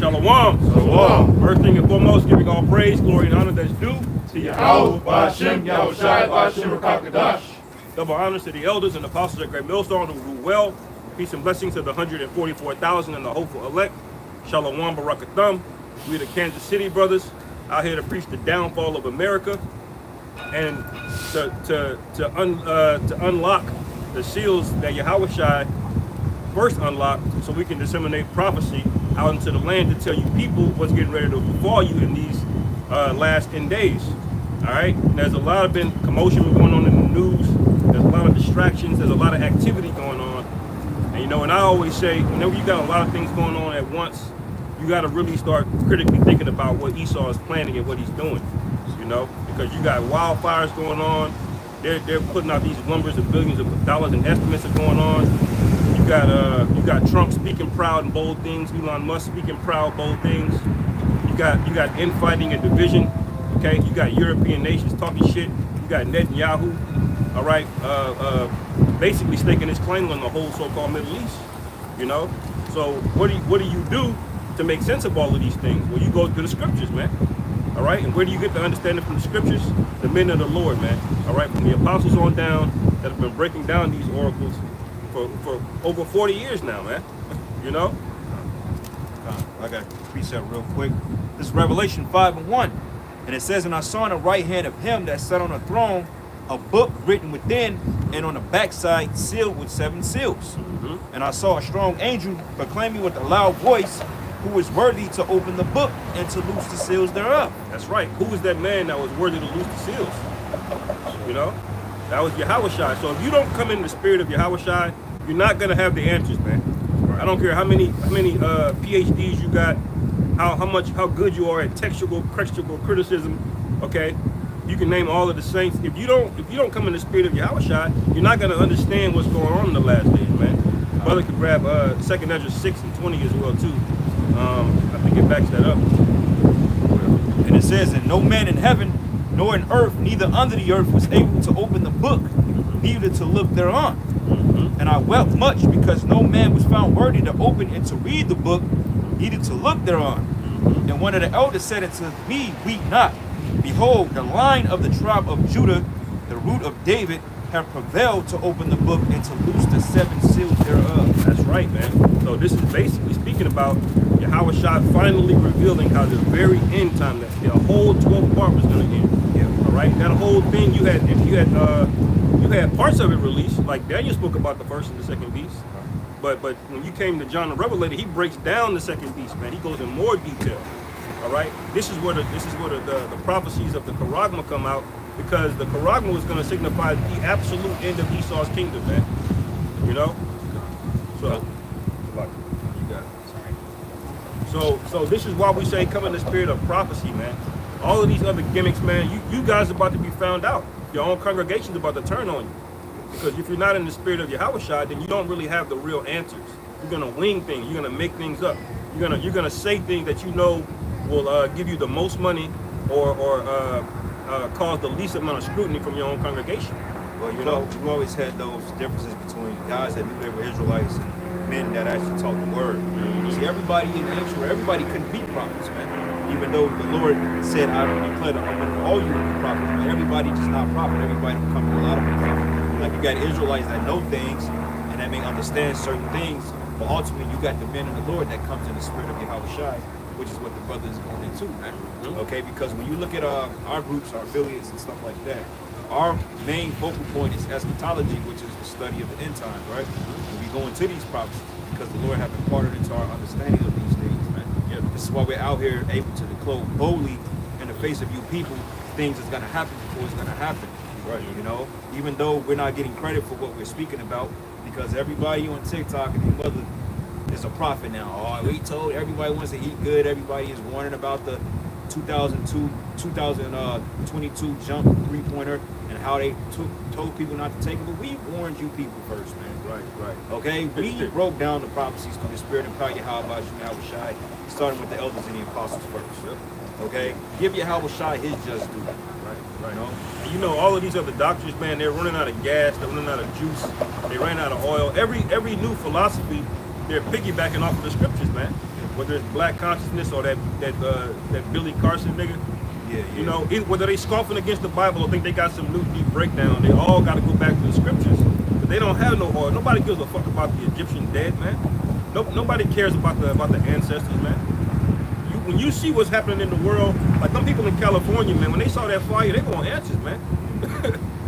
Shalom. Shalom. First thing and foremost, giving all praise, glory, and honor that's due to Yahweh, Ba'ashem, Yahushai, Ba'ashem, Rakakadash. Double honors to the elders and apostles at Great Millstone who rule well. Peace and blessings to the 144,000 and the hopeful elect. Shalom Barakathum. We the Kansas City brothers out here to preach the downfall of America and to unlock the seals that Yahushai first unlocked, so we can disseminate prophecy out into the land to tell you people what's getting ready to befall you in these last 10 days. All right, there's a lot of commotion going on in the news. There's a lot of distractions. There's a lot of activity going on. And you know, and I always say, whenever you got a lot of things going on at once, you got to really start critically thinking about what Esau is planning and what he's doing. You know, because you got wildfires going on. They're putting out these numbers of billions of dollars and estimates are going on. You got Trump speaking proud and bold things. Elon Musk speaking proud, bold things. You got infighting and division. Okay, you got European nations talking shit. You got Netanyahu, all right, basically staking his claim on the whole so-called Middle East. You know, so what do you do to make sense of all of these things? Well, you go to the scriptures, man. All right, and where do you get the understanding from the scriptures? The men of the Lord, man. All right, from the apostles on down that have been breaking down these oracles for over 40 years now, man. You know? I got a precept real quick. This is Revelation 5:1. And it says, "And I saw on the right hand of him that sat on the throne a book written within, and on the backside sealed with 7 seals. And I saw a strong angel proclaiming with a loud voice, who is worthy to open the book and to loose the seals thereof." That's right. Who was that man that was worthy to loose the seals? You know? That was Yahushai. So if you don't come in the spirit of Yahushai, you're not gonna have the answers, man. I don't care how many PhDs you got, how good you are at textual criticism. Okay, you can name all of the saints. If you don't come in the spirit of Yahushai, you're not gonna understand what's going on in the last days, man. Brother could grab 2 Ezra 6:20 as well too. I think it backs that up. And it says, "And no man in heaven, nor in earth, neither under the earth, was able to open the book, neither to look thereon. And I wept much, because no man was found worthy to open and to read the book, neither to look thereon. And one of the elders said unto me, Weep not. Behold, the Lion of the tribe of Judah, the root of David, have prevailed to open the book and to loose the 7 seals thereof." That's right, man. So this is basically speaking about Yahushua finally revealing how the very end time, that the whole 12th part was going to end. Yeah. All right, that whole thing you had parts of it released, like Daniel spoke about the first and the second beast. But when you came to John the Revelator, he breaks down the second beast, man. He goes in more detail. All right, this is where the prophecies of the Charagma come out, because the Charagma was going to signify the absolute end of Esau's kingdom, man. You know, so. So this is why we say come in the spirit of prophecy, man. All of these other gimmicks, man, you guys are about to be found out. Your own congregation's about to turn on you. Because if you're not in the spirit of Yahushua, then you don't really have the real answers. You're gonna wing things, you're gonna make things up. You're gonna say things that you know will give you the most money or cause the least amount of scrutiny from your own congregation. Well, you know, we've always had those differences between guys that knew they were Israelites and men that actually taught the word. See, everybody in Israel, everybody couldn't be prophets, man. Even though the Lord said, "I declare to all you to be prophets," but everybody just not prophet. Everybody can come to a lot of people. Like you got Israelites that know things and that may understand certain things, but ultimately you got the men of the Lord that comes in the spirit of Yahushua, which is what the brother is going into, man. Okay, because when you look at our groups, our affiliates and stuff like that, our main focal point is eschatology, which is the study of the end times, right? And we go into these prophecies because the Lord have imparted into our understanding of these things, man. Yeah, this is why we're out here able to declare boldly in the face of you people things that's gonna happen before it's gonna happen. Right, you know, even though we're not getting credit for what we're speaking about, because everybody on TikTok and your mother is a prophet now. Oh, we told everybody wants to eat good. Everybody is warning about the 2022 jump 3-pointer and how they told people not to take it. But we warned you people first, man. Right. Okay, we broke down the prophecies through the spirit and power of Yahushua, starting with the elders and the apostles first. Yep. Okay, give Yahushua his just due. Right. You know? And you know, all of these other doctors, man, they're running out of gas, they're running out of juice, they ran out of oil. Every new philosophy, they're piggybacking off of the scriptures, man. whether it's black consciousness or that Billy Carson nigga. Yeah. You know, whether they scoffing against the Bible or think they got some new deep breakdown, they all got to go back to the scriptures. But they don't have no oil. Nobody gives a fuck about the Egyptian dead, man. Nobody cares about the ancestors, man. When you see what's happening in the world, like some people in California, man, when they saw that fire, they want answers, man.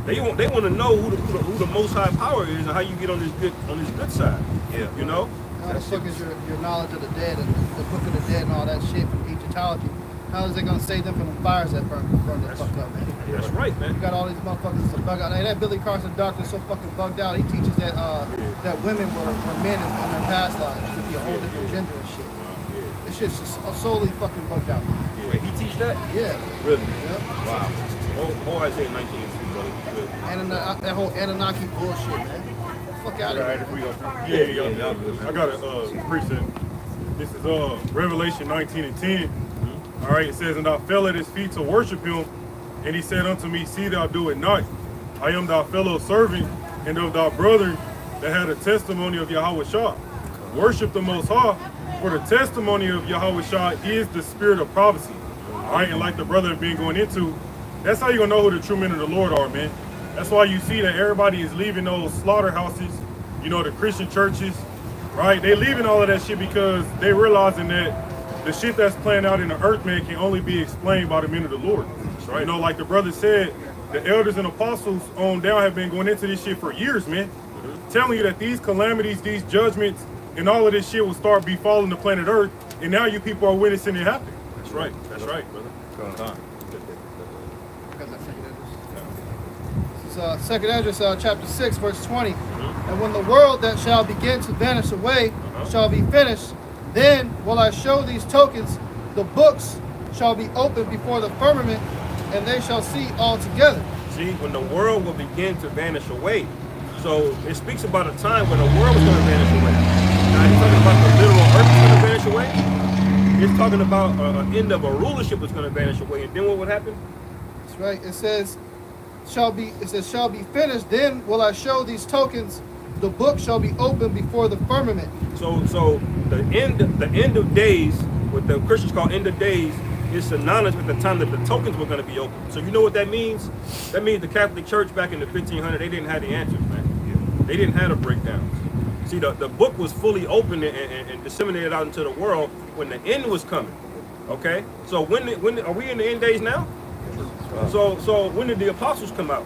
they want to know who the Most High power is and how you get on this good side. Yeah. You know. How the fuck is your knowledge of the dead and the book of the dead and all that shit from Egyptology? How is it gonna save them from the fires that burn the fuck up, man? That's right, man. You got all these motherfuckers that's bug out. Hey, that Billy Carson doctor is so fucking bugged out. He teaches that that women were men in their past lives to be a whole different gender and shit. This shit's just solely fucking bugged out. Wait, he teach that? Yeah. Really? Yep. Wow. Oh, Isaiah 19 and 2, brother. Good. And that whole Anunnaki bullshit, man. Fuck out of here. Yeah. I got a precept. This is Revelation 19 and 10. All right, it says, and I fell at his feet to worship him, and he said unto me, see thou do it not. I am thy fellow servant and of thy brother that had a testimony of Yahweh Shah. Worship the Most High, for the testimony of Yahweh Shah is the spirit of prophecy. All right, and like the brother has been going into, that's how you're going to know who the true men of the Lord are, man. That's why you see that everybody is leaving those slaughterhouses, you know, the Christian churches, right? They leaving all of that shit because they realizing that the shit that's playing out in the earth, man, can only be explained by the men of the Lord. Right? You know, like the brother said, the elders and apostles on down have been going into this shit for years, man. Telling you that these calamities, these judgments, and all of this shit will start befalling the planet Earth, and now you people are witnessing it happen. That's right. That's right, brother. This is 2nd Esdras chapter 6, verse 20. And when the world that shall begin to vanish away shall be finished, then will I show these tokens, the books shall be opened before the firmament, and they shall see all together. See, when the world will begin to vanish away. So it speaks about a time when the world is going to vanish away. Now he's talking about the literal earth is going to vanish away. It's talking about an end of a rulership that's going to vanish away. And then what would happen? That's right. It says shall be finished, then will I show these tokens, the book shall be opened before the firmament. So the end of days, what the Christians call end of days, is synonymous with the time that the tokens were going to be open. So you know what that means? That means the Catholic Church back in the 1500s, they didn't have the answers, man. They didn't have the breakdowns. See, the book was fully opened and disseminated out into the world when the end was coming. Okay? So when are we in the end days now? So when did the apostles come out?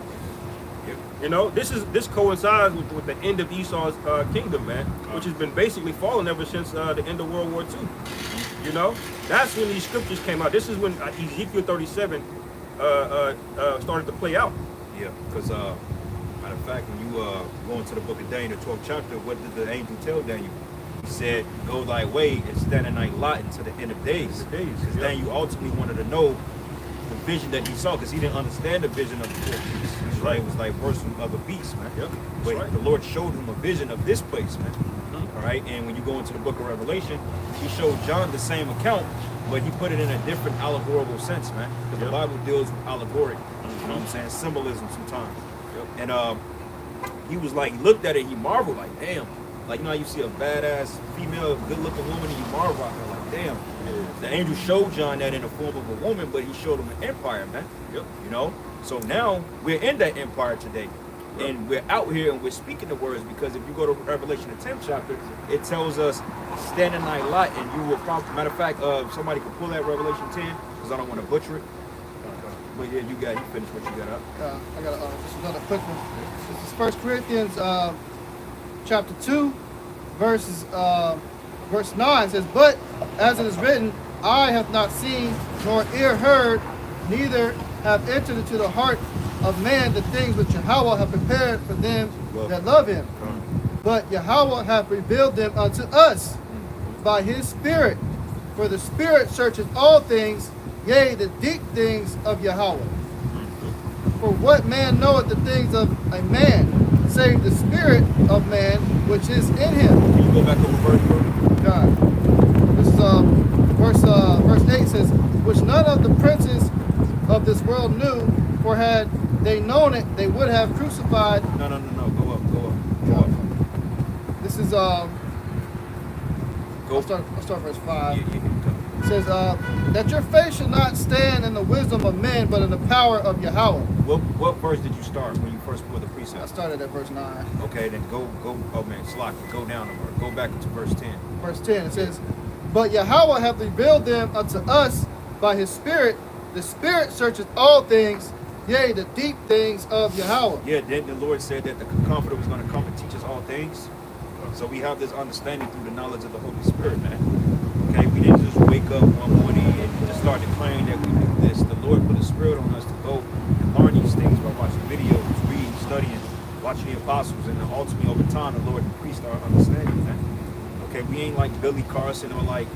You know, this coincides with the end of Esau's kingdom, man, which has been basically falling ever since the end of World War II. You know, that's when these scriptures came out. This is when Ezekiel 37 started to play out. Yeah, because matter of fact, when you go into the book of Daniel, the 12th chapter, what did the angel tell Daniel? He said, "Go thy way and stand in thy lot until the end of days." Because Daniel ultimately wanted to know the vision that he saw, because he didn't understand the vision of the fourth beast. He's right. It was like worse than other beasts, man. Yep. But Right. the Lord showed him a vision of this place, man. All right, and when you go into the book of Revelation, he showed John the same account, but he put it in a different allegorical sense, man. Because the Bible deals with allegoric, you know what I'm saying, symbolism sometimes. And he was like, he looked at it, he marveled, like, damn. Like, you know how you see a badass female, good-looking woman, and you marvel at her, like, damn. The angel showed John that in the form of a woman, but he showed him an empire, man. You know? So now we're in that empire today. And we're out here and we're speaking the words, because if you go to Revelation, the 10th chapter, it tells us, stand in thy lot, and you will probably, matter of fact, somebody could pull that Revelation 10, because I don't want to butcher it. But yeah, you finish what you got up. I got just another quick one. This is 1 Corinthians chapter 2, verse 9 says, but as it is written, eye hath not seen, nor ear heard, neither have entered into the heart of man the things which Yahweh hath prepared for them that love him. But Yahweh hath revealed them unto us by his Spirit. For the Spirit searcheth all things, yea, the deep things of Yahweh. For what man knoweth the things of a man, save the spirit of man which is in him? Can you go back over verse, bro? God. This is verse 8 says, which none of the princes of this world knew, for had they known it, they would have crucified. No. Go up. This is Go Go. I'll start verse 5. Yeah, go. It says, that your faith should not stand in the wisdom of men, but in the power of Yahweh. What verse did you start when you first pulled the I precept? started at verse 9. Okay, then go. Oh man, Slock, go down a word. Go back to verse 10. Verse 10, it says, but Yahweh hath revealed them unto us by his Spirit. The Spirit searcheth all things, yea, the deep things of Yahweh. Yeah, then the Lord said that the Comforter was going to come and teach us all things. So we have this understanding through the knowledge of the Holy Spirit, man. Okay, we didn't just wake up one morning and just start declaring that we do this. The Lord put a spirit on us to go and learn these things by watching videos, reading, studying, watching the apostles, and then ultimately over time the Lord increased our understanding, man. Okay, we ain't like Billy Carson or like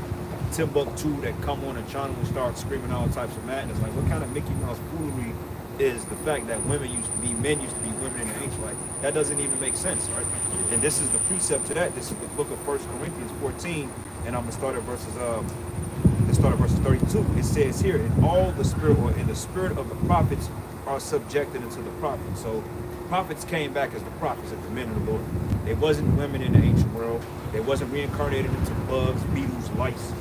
Timbuktu that come on a channel and start screaming all types of madness. Like, what kind of Mickey Mouse foolery is the fact that men used to be women in the ancient? Like, that doesn't even make sense, right? And this is the precept to that. This is the book of 1 Corinthians 14, and I'm gonna start at verses 32. It says here, in the spirit of the prophets are subjected unto the prophets. So prophets came back as the prophets, as the men of the Lord. They wasn't women in the ancient world. They wasn't reincarnated into bugs, beetles, lice,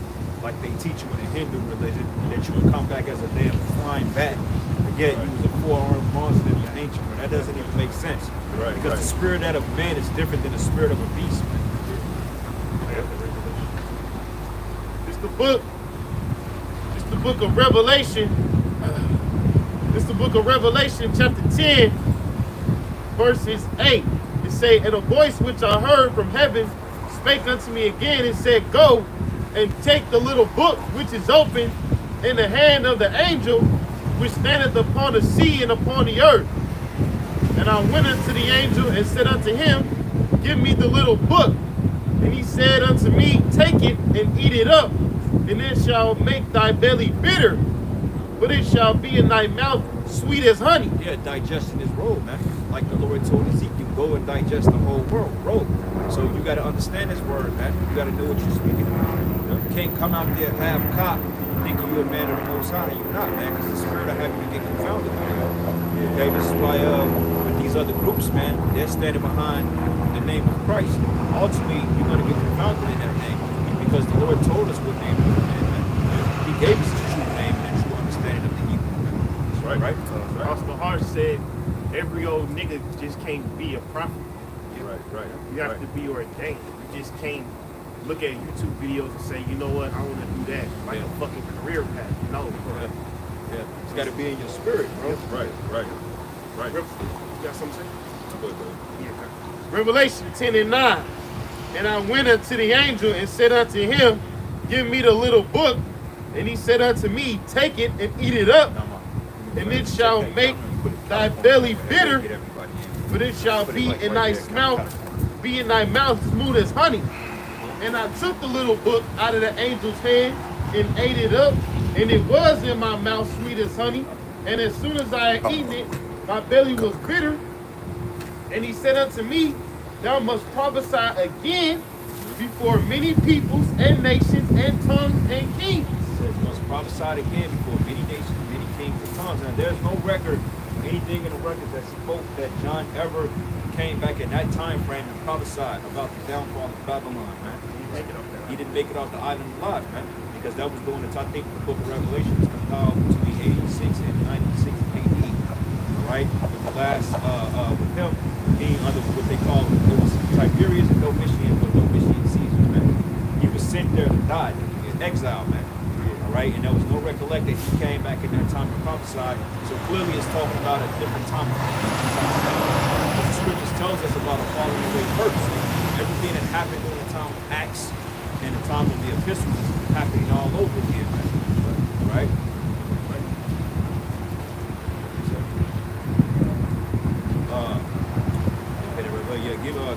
like they teach you in the Hindu religion, that you would come back as a damn flying bat. But yet you was a four-armed monster in the ancient world. That doesn't even make sense. Right, Because right. the spirit out of man is different than the spirit of a beast. It's the book. It's the book of Revelation. It's the book of Revelation, chapter 10, verses 8. It say, and a voice which I heard from heaven spake unto me again and said, go and take the little book which is open in the hand of the angel which standeth upon the sea and upon the earth. And I went unto the angel and said unto him, give me the little book. And he said unto me, take it and eat it up, and it shall make thy belly bitter, but it shall be in thy mouth sweet as honey. Yeah, digestion is roll, man. Like the Lord told Ezekiel, go and digest the whole world, roll. So you got to understand this word, man. You got to know what you're speaking about. You can't come out there half cocked thinking you're a man of the Most High. You're not, man, because the spirit will have you to get confounded. Okay, this is why with these other groups, man, they're standing behind the name of Christ. Ultimately, you're going to get confounded in that name because the Lord told us what name to put in, man. He gave us the true name and the true understanding of the evil. That's right, right? Oscar Hart said, every old nigga just can't be a prophet. Right. You have to be ordained. You just can't look at YouTube videos and say, you know what, I want to do that. Like a fucking career path. No, bro. Yeah, it's got to be in your spirit, bro. Right. You got something to say? Go ahead. Yeah. Revelation 10 and 9. And I went unto the angel and said unto him, give me the little book. And he said unto me, take it and eat it up, and it shall make thy belly bitter, but it shall be in thy mouth smooth as honey. And I took the little book out of the angel's hand and ate it up, and it was in my mouth sweet as honey. And as soon as I had eaten it, my belly was bitter. And he said unto me, thou must prophesy again before many peoples and nations and tongues and kings. You must prophesy again before many nations, many kings and tongues. And there's no record, anything in the record that spoke that John ever came back in that time frame and prophesied about the downfall of Babylon, man. He didn't make it off the island alive, man, because that was during the time. I think the book of Revelation was compiled between 86 and 96 AD. All right, with the last with him being under what they call, it was Tiberius and Domitian, but Domitian Caesar, man. He was sent there to die, in exile, man. All right, and there was no recollect that he came back in that time to prophesy. So clearly, it's talking about a different time. The scriptures tells us about a falling away first. Everything that happened during the time of Acts and the time of the epistles is happening all over again, man. Right?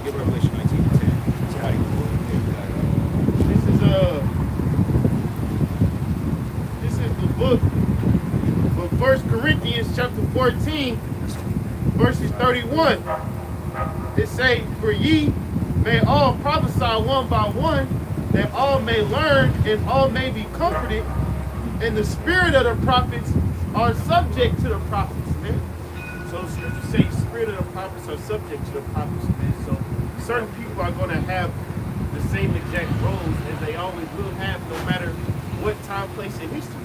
Give Revelation 19 and 10. Somebody This is the book of 1 Corinthians chapter 14, verses 31. It say, for ye may all prophesy one by one, that all may learn and all may be comforted, and the spirit of the prophets are subject to the prophets, man. So the scripture say spirit of the prophets are subject to the prophets, man. So certain people are going to have the same exact roles as they always will have, no matter what time, place, and history.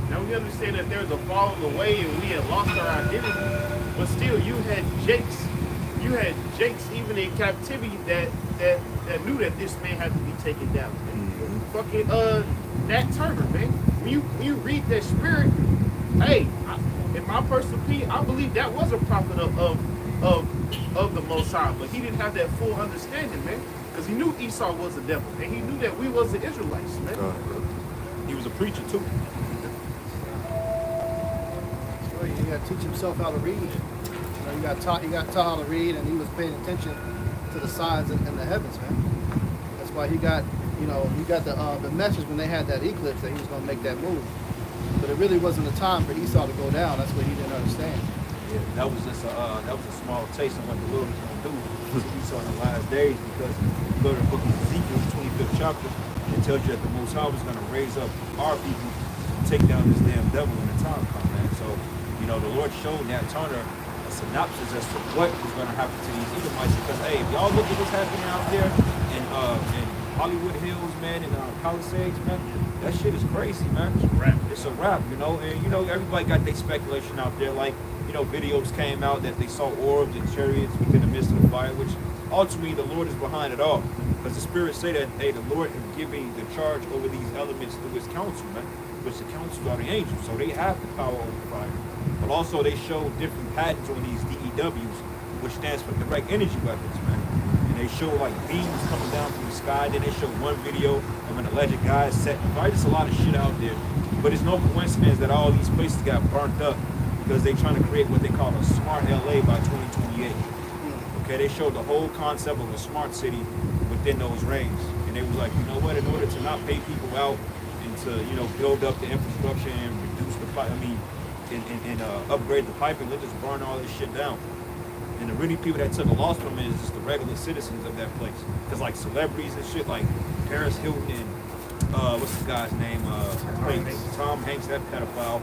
Now we understand that there's a falling away and we had lost our identity, but still, you had Jakes even in captivity that knew that this man had to be taken down. Fucking Nat Turner, man. When you read that spirit, hey, in my personal opinion, I believe that was a prophet of the Most High, but he didn't have that full understanding, man, because he knew Esau was the devil, and he knew that we was the Israelites, man. He was a preacher too. So you got to teach himself how to read. You know, you got taught how to read, and he was paying attention to the signs in the heavens, man. That's why he got the message when they had that eclipse that he was going to make that move. But it really wasn't the time for Esau to go down. That's what he didn't understand. Yeah, that was a small taste of what the Lord was going to do to Esau in the last days, because you go to the book of Ezekiel, 25th chapter, it tells you that the Most High was going to raise up our people to take down this damn devil when the time comes, man. So, you know, the Lord showed Nat Turner a synopsis as to what was going to happen to these Edomites, because, hey, if y'all look at what's happening out there in Hollywood Hills, man, and Palisades, man, that shit is crazy, man. It's a wrap, you know, and, you know, everybody got their speculation out there, like, you know, videos came out that they saw orbs and chariots within the midst of the fire, which ultimately the Lord is behind it all. Because the Spirit say that, hey, the Lord is giving the charge over these elements through his counsel, man, which the councils are the angels, so they have the power over fire. But also they show different patterns on these DEWs, which stands for direct energy weapons, man. And they show like beams coming down from the sky. Then they show one video of an alleged guy setting fire. Just a lot of shit out there. But it's no coincidence that all these places got burnt up, because they're trying to create what they call a smart LA by 2028. Okay, they showed the whole concept of a smart city within those rings. And they was like, you know what, in order to not pay people out and to, you know, build up the infrastructure and reduce the pipe, and upgrade the piping, let's just burn all this shit down. And the really people that took a loss from it is just the regular citizens of that place. Because like celebrities and shit like Paris Hilton and what's the guy's name? Tom Hanks, that pedophile.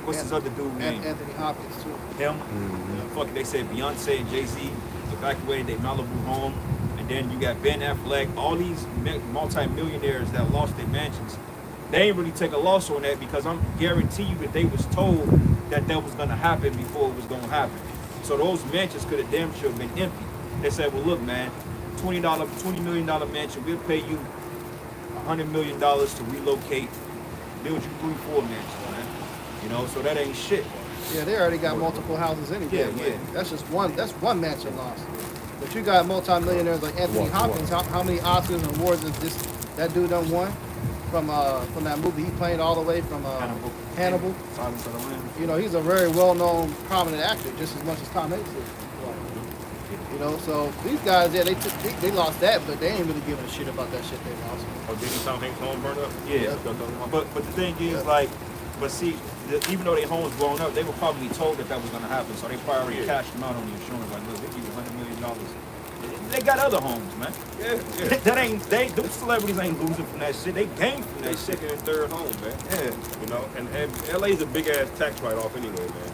What's his other dude name? Anthony Hopkins too. Him. Fuck, they said Beyonce and Jay-Z evacuated their Malibu home. And then you got Ben Affleck, all these multi-millionaires that lost their mansions. They ain't really take a loss on that, because I'm guarantee you that they was told that was gonna happen before it was gonna happen. So those mansions could have damn sure been empty. They said, well look man, $20 million mansion, we'll pay you $100 million to relocate, build you 3-4 mansions, man. You know, so that ain't shit. Yeah, they already got multiple houses anyway. Yeah. That's just one. That's one mansion lost. But you got multi-millionaires like Anthony Hopkins. How many Oscars and awards has that dude done won from that movie he played all the way from Hannibal? Silence of the Lambs. You know, he's a very well-known, prominent actor, just as much as Tom Hanks is. You know, so these guys, yeah, they lost that, but they ain't really giving a shit about that shit they lost. Oh, didn't Tom Hanks' home burn up? Yeah. But the thing is, like, but see, even though their homes blown up, they were probably told that was going to happen, so they probably already cashed them out on the insurance. Like, look, they give you $100 million. They got other homes, man. Yeah. Those celebrities ain't losing from that shit. They gain from that shit. Second and third home, man. Yeah. You know, and LA's a big ass tax write off anyway, man.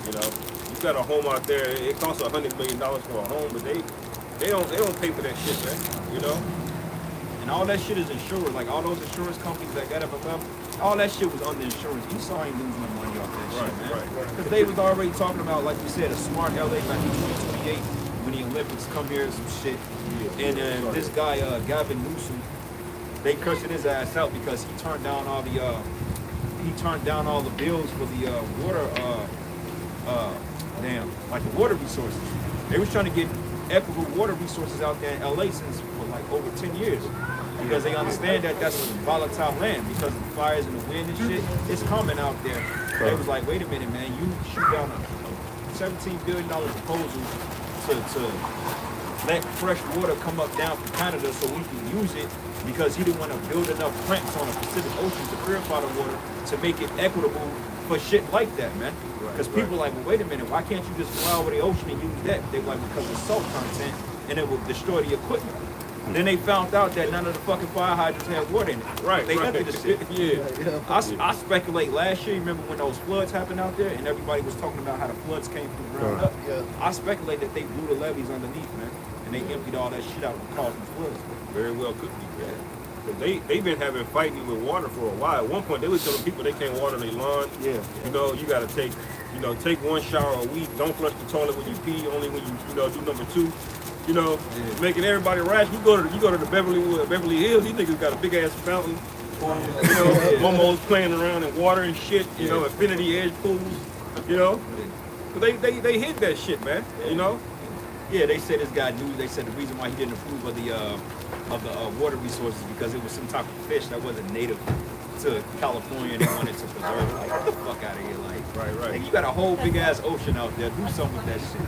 You know, you got a home out there. It costs $100 million for a home, but they don't pay for that shit, man. You know. And all that shit is insured. Like all those insurance companies that got up above, all that shit was under insurance. Esau ain't losing no money off that shit, man. Because they was already talking about, like you said, a smart LA back in 2028 when the Olympics come here and some shit. And this guy, Gavin Newsom, they cursing his ass out because he turned down all the bills for the water resources. They was trying to get equitable water resources out there in LA since for like over 10 years. Because they understand that that's a volatile land because of the fires and the wind and shit. It's coming out there. They was like, wait a minute, man, you shoot down a $17 billion proposal to let fresh water come up down from Canada so we can use it, because he didn't want to build enough plants on the Pacific Ocean to purify the water to make it equitable for shit like that, man. Because people are like, well, wait a minute, why can't you just fly over the ocean and use that? They were like, because of salt content and it will destroy the equipment. Then they found out that none of the fucking fire hydrants had water in it. Right. They emptied the shit. Yeah. I speculate last year, remember when those floods happened out there and everybody was talking about how the floods came from the ground up? Yeah. I speculate that they blew the levees underneath, man. And and they emptied all that shit out and caused the floods. Very well could be, man. But they've been having fighting with water for a while. At one point, they were telling people they can't water their lawn. Yeah. You know, you got to take one shower a week. Don't flush the toilet when you pee. Only when you do number 2. You know, making everybody rash. You go to the Beverly Hills. These niggas got a big ass fountain. You know, momos playing around in water and shit. You know, infinity edge pools. You know, but they hid that shit, man. You know. Yeah, they said this guy knew. They said the reason why he didn't approve of the water resources because it was some type of fish that wasn't native to California and they wanted to preserve it. Like, get the fuck out of here, like. Right. Like, you got a whole big ass ocean out there. Do something with that shit.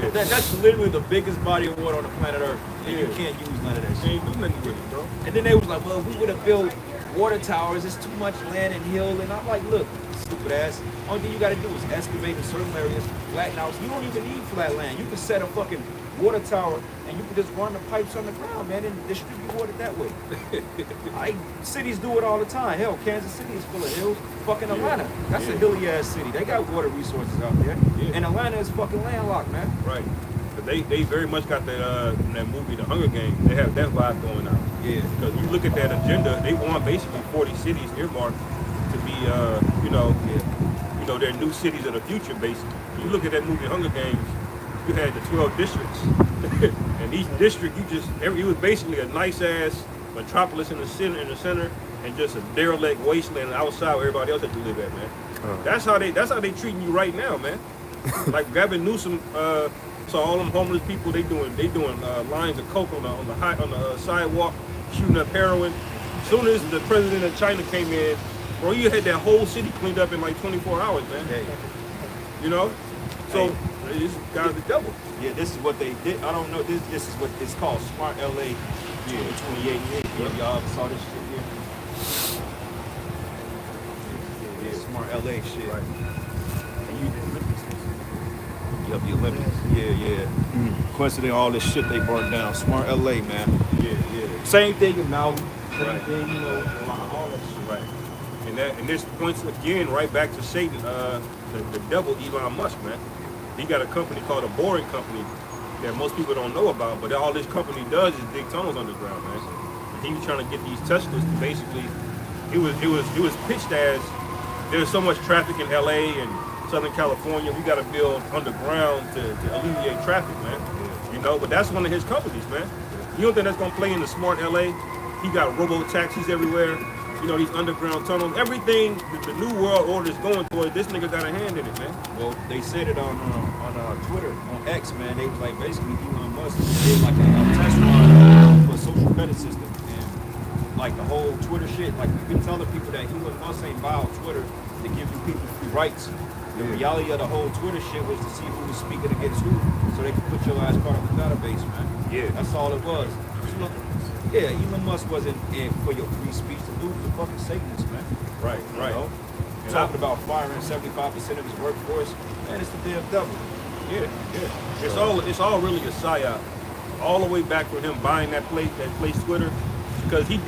Yeah. That's literally the biggest body of water on the planet Earth, and you can't use none of that shit. Ain't do nothing with it, bro. And then they was like, well, if we would have built water towers, it's too much land and hill. And I'm like, look, stupid ass. Only thing you got to do is excavate in certain areas, flatten out. You don't even need flat land. You can set a fucking water tower and you can just run the pipes on the ground, man, and distribute water that way. Cities do it all the time. Hell, Kansas City is full of hills. Fucking Atlanta, that's a hilly ass city. They got water resources out there. And Atlanta is fucking landlocked, man. Right. But they very much got that movie, The Hunger Games. They have that vibe going on. Yeah. Because you look at that agenda, they want basically 40 cities earmarked to be, their new cities of the future, basically. You look at that movie, Hunger Games, you had the 12 districts. And each district, it was basically a nice ass metropolis in the center, and just a derelict wasteland outside where everybody else had to live at, man. That's how they treating you right now, man. Like Gavin Newsom saw all them homeless people. They doing lines of coke on the sidewalk, shooting up heroin. As soon as the president of China came in, bro, you had that whole city cleaned up in like 24 hours, man. Hey. You know, so this guy's the devil. Yeah, this is what they did. I don't know. This is what it's called, Smart LA 2028. Yeah, y'all ever saw this shit here? Yeah, Smart LA shit. Right. And the Olympics. Yeah. Coincidentally, all this shit they burnt down. Smart LA, man. Yeah. Same thing in Maui. Same Right. thing, all that shit. Right. And this points again right back to Satan, the devil, Elon Musk, man. He got a company called a Boring Company that most people don't know about, but all this company does is dig tunnels underground, man. And he was trying to get these Teslas to basically, it was pitched as there's so much traffic in LA and Southern California, we got to build underground to alleviate traffic, man. You know, but that's one of his companies, man. You don't think that's gonna play in the Smart LA? He got robo taxis everywhere. You know, these underground tunnels, everything the new world order is going towards, this nigga got a hand in it, man. Well, they said it on Twitter, on X, man. They was like, basically, Elon Musk did like a test run for a social credit system. And like the whole Twitter shit, like we've been telling people that Elon Musk ain't buy on Twitter to give you people free rights. The reality of the whole Twitter shit was to see who was speaking against who, so they could put your ass part of the database, man. Yeah. That's all it was. Yeah, Elon Musk wasn't in for your free speech. The dude's a fucking Satanist, man. Right. You know? Talking about firing 75% of his workforce, man, it's the damn devil. Yeah. It's all really a psyop. All the way back from him buying that place Twitter, because he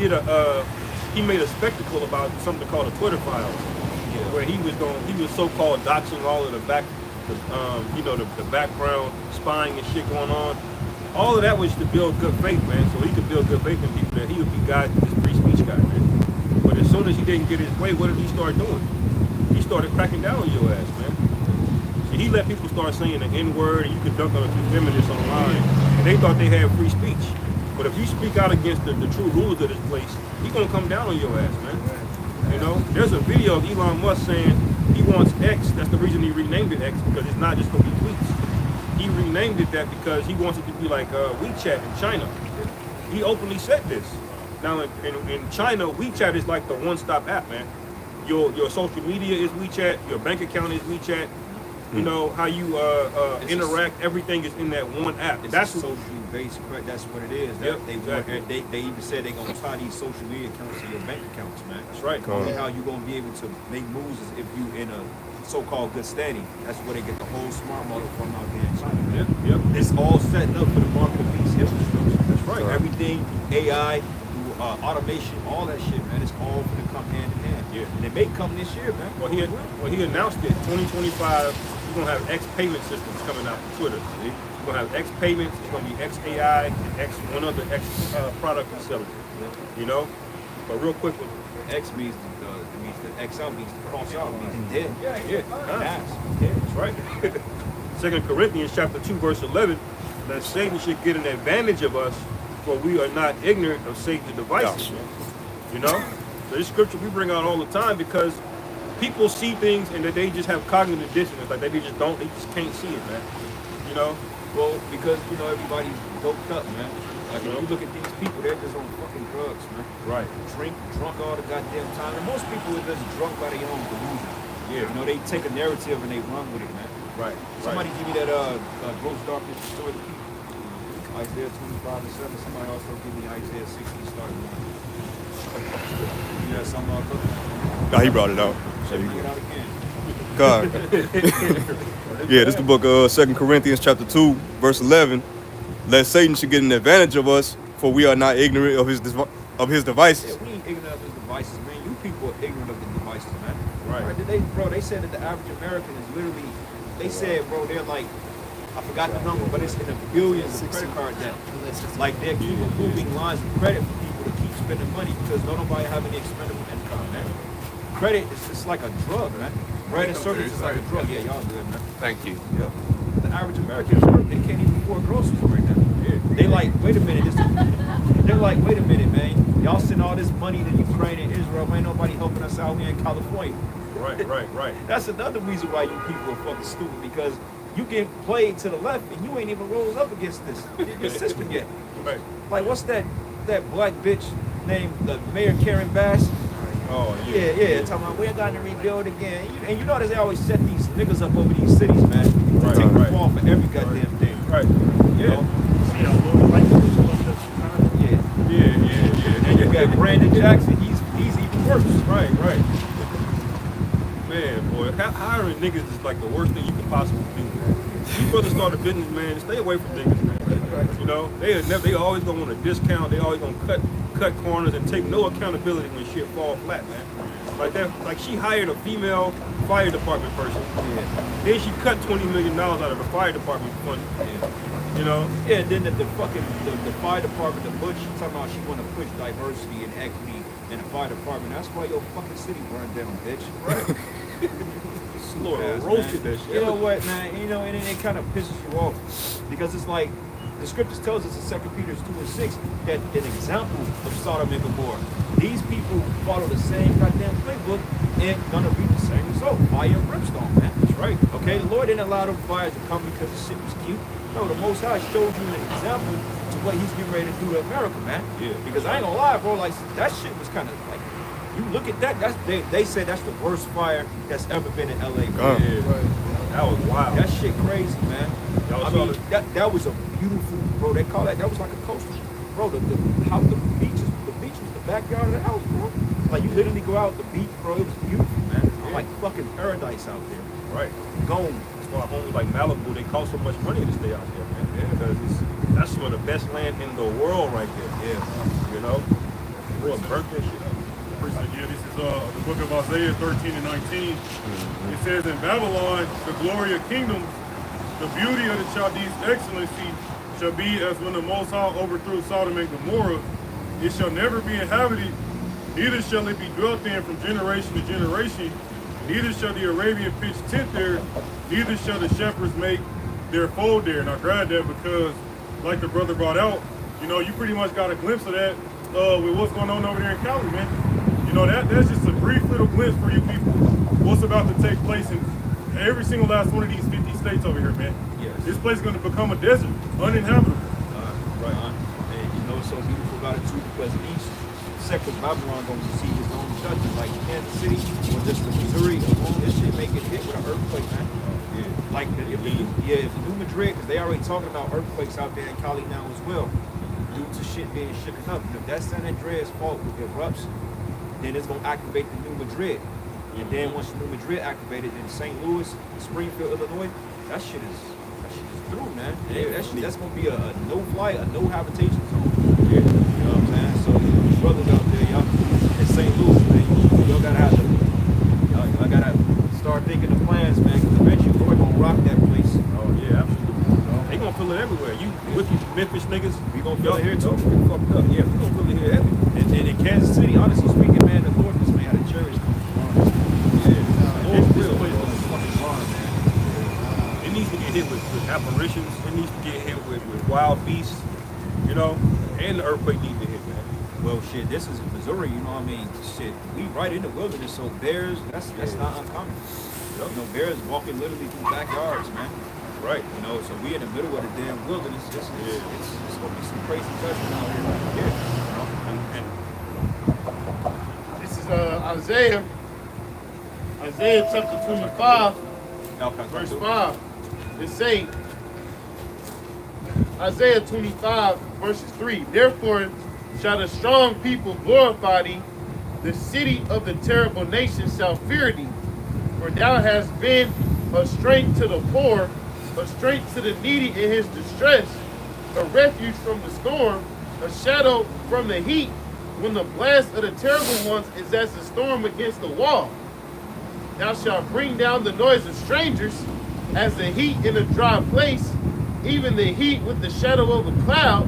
made a spectacle about something called a Twitter file, where he was so-called doxing all of the background spying and shit going on. All of that was to build good faith, man, so he could build good faith in people that he would be this free speech guy, man. But as soon as he didn't get his way, what did he start doing? He started cracking down on your ass, man. See, he let people start saying the N-word, and you could dunk on a few feminists online, and they thought they had free speech. But if you speak out against the true rulers of this place, he's gonna come down on your ass, man. You know, there's a video of Elon Musk saying he wants X. That's the reason he renamed it X, because it's not just gonna be tweets. He renamed it that because he wants it to be like WeChat in China. He openly said this. Now in China, WeChat is like the one-stop app, man. Your social media is WeChat. Your bank account is WeChat. You know how you interact. Everything is in that one app. That's socially based. That's what it is. Yep, They even said they're gonna tie these social media accounts to your bank accounts, man. That's right. Only how you gonna be able to make moves is if you in a so-called good standing. That's where they get the whole smart model from out there in China, man. Yep. It's all setting up for the market beast infrastructure. That's right. Everything, AI, automation, all that shit, man. It's all going to come hand in hand. Yeah. And it may come this year, man. Well, he announced it. 2025, we're gonna have X payment systems coming out from Twitter. See? gonna have X payments. It's gonna be X AI and X one other X product and selling. You know, but real quick, X means the X out means the cross out means dead. yeah, that's right. 2 Corinthians chapter 2 verse 11, that Satan should get an advantage of us, for we are not ignorant of Satan's devices. You know, so this scripture we bring out all the time because people see things and that they just have cognitive dissonance, like they just can't see it, man. You know, Well, because everybody's doped up, man. Like if you look at these people, they're just on fucking drugs, man. right? Drunk all the goddamn time. And most people are just drunk by their own delusion. Yeah, They take a narrative and they run with it, man. right. Somebody give me that gross darkness destroy the people. Isaiah 25:7. Somebody also give me Isaiah 60 starting 1. You got something all cooking? No, he brought it out. So you get out again. God. Yeah, this is the book of 2 Corinthians chapter 2, verse 11. Lest Satan should get an advantage of us, for we are not ignorant of his devices. Yeah, we ain't ignorant of his devices, man. You people are ignorant of the devices, man. Right. They said that the average American is literally, they said, bro, they're like, I forgot the number, but it's in the billions of credit card debt. Like they keep approving lines of credit for people to keep spending money because nobody have any expendable income, man. Credit is just like a drug, man. Bread and circuits is like a drug. Yeah, y'all good, man. Thank you. Yeah. The average American, they can't even afford groceries right now. They like, wait a minute, they're like, wait a minute, man. Y'all send all this money to Ukraine and Israel, ain't nobody helping us out here in California. Right. That's another reason why you people are fucking stupid, because you get played to the left and you ain't even rose up against this your system yet. Right. Like what's that black bitch named the Mayor Karen Bass? Oh Yeah, talking about we're gonna rebuild again. And you notice they always set these niggas up over these cities, man. Right, Take the right. fall for every goddamn thing. Right. You know? See how Lord likes to do stuff. Yeah. And you got Brandon Jackson, he's even worse. Right. Man, boy, hiring niggas is like the worst thing you could possibly do. You brother start a business, man, stay away from niggas, man. You know, they always gonna want a discount. They always gonna cut corners and take no accountability when shit fall flat, man. Like that, like she hired a female fire department person. Yeah. Then she cut $20 million out of the fire department fund. You know? Yeah, and then the fire department, the Bush, she talking about she want to push diversity and equity in the fire department. That's why your fucking city burned down, bitch. Right. Lord, Yes, roasted man. that shit. You know what, man? And it kind of pisses you off because it's like the scriptures tells us in 2 Peter 2:6 that an example of Sodom and Gomorrah. These people follow the same goddamn playbook and gonna reap the same result. Fire and brimstone, man. That's right. Okay, the Lord didn't allow them fires to come because the shit was cute. No, the Most High showed you an example to what He's getting ready to do to America, man. Yeah. Because I ain't gonna lie, bro. Like that shit was kind of like. You look at that. They say that's the worst fire that's ever been in LA, bro. That was wild. That shit crazy, man. Y'all I saw mean, that was a beautiful, bro. They call that was like a coaster, bro. The beach was the backyard of the house, bro. Like you literally go out the beach, bro. It was beautiful, man. Like fucking paradise out there. Right. Gone. That's why homes like Malibu, they cost so much money to stay out there, man. Yeah, because that's some of the best land in the world right there. Yeah. You know? Boy, burnt that shit up. Yeah, this is the book of Isaiah 13 and 19. It says, in Babylon, the glory of kingdoms, the beauty of the Chaldees' excellency shall be as when the Most High overthrew Sodom and Gomorrah. It shall never be inhabited, neither shall it be dwelt in from generation to generation. Neither shall the Arabian pitch tent there, neither shall the shepherds make their fold there. And I grabbed that because, like the brother brought out, you pretty much got a glimpse of that with what's going on over there in Cali, man. That's just a brief little glimpse for you people. What's about to take place in every single last one of these 50 states over here, man. Yes. This place is going to become a desert, uninhabitable. Right. And you know what's so beautiful about it too, because each sector of Babylon going to see his own judges, like Kansas City or just the Missouri. This shit make it hit with an earthquake, man. Yeah. Like if New Madrid, because they already talking about earthquakes out there in Cali now as well, due to shit being shaken up. And if that San Andreas fault erupts, then it's gonna activate the New Madrid. And then once the New Madrid activated, then St. Louis, Springfield, Illinois, that shit is through, man. Yeah, that's gonna be a no-fly, a no-habitation zone. Yeah. You know what I'm saying? So you brothers out there, y'all in St. Louis, man, y'all gotta start thinking of plans, man, because eventually we're gonna rock that place. Oh yeah, absolutely. They gonna feel it Memphis niggas, We gonna feel it here too. We fucked up. Yeah, we gonna feel it here heavy. And in Kansas City, honestly speaking, man, the Lord just may have a cherish come from. Yeah, It's this real, place bro. is fucking hard, man. It needs to get hit with apparitions. It needs to get hit with wild beasts, you know, and the earthquake needs to hit, man. Well, shit, this is Missouri, you know what I mean? Shit, we right in the wilderness, so bears, that's not uncommon. You know, bears walking literally through backyards, man. Right. You know, so we in the middle of the damn wilderness. It's gonna be some crazy judgment out here. Yeah. This is Isaiah chapter 25, verse 5. It say, Isaiah 25, verses 3. Therefore shall the strong people glorify thee, the city of the terrible nation shall fear thee. For thou hast been a strength to the poor, a strength to the needy in his distress, a refuge from the storm, a shadow from the heat, when the blast of the terrible ones is as a storm against the wall. Thou shalt bring down the noise of strangers, as the heat in a dry place, even the heat with the shadow of a cloud.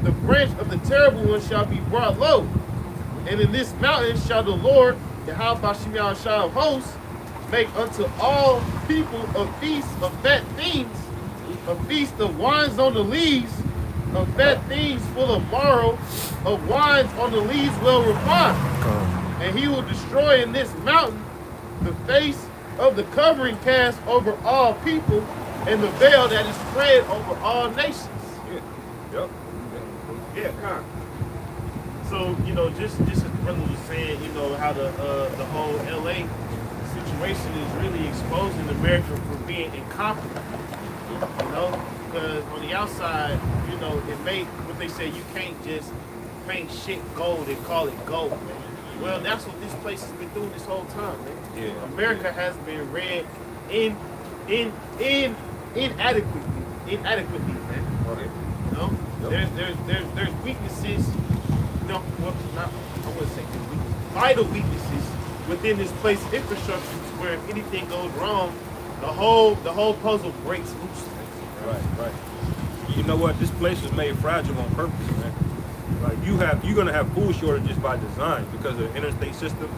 The branch of the terrible one shall be brought low. And in this mountain shall the Lord, Yahweh Bashim Yahshua of hosts, make unto all people a feast of fat things, a feast of wines on the leaves, of fat things full of marrow, of wines on the leaves well refined. And he will destroy in this mountain the face of the covering cast over all people, and the veil that is spread over all nations. Yep. Yeah, kind. So, you know, just as the brother was saying, you know, how the whole LA situation is really exposing America for being incompetent. You know, because on the outside, you know, it made what they say, you can't just paint shit gold and call it gold, man. Well, that's what this place has been doing this whole time, man. Yeah. America has been ran inadequately, man. Right. You know, Yep. there's weaknesses. No, well, not I wouldn't say there's weaknesses, vital weaknesses within this place infrastructure, where if anything goes wrong, the whole puzzle breaks loose. Right. You know what? This place was made fragile on purpose, man. Like you're gonna have food shortages by design because of the interstate system.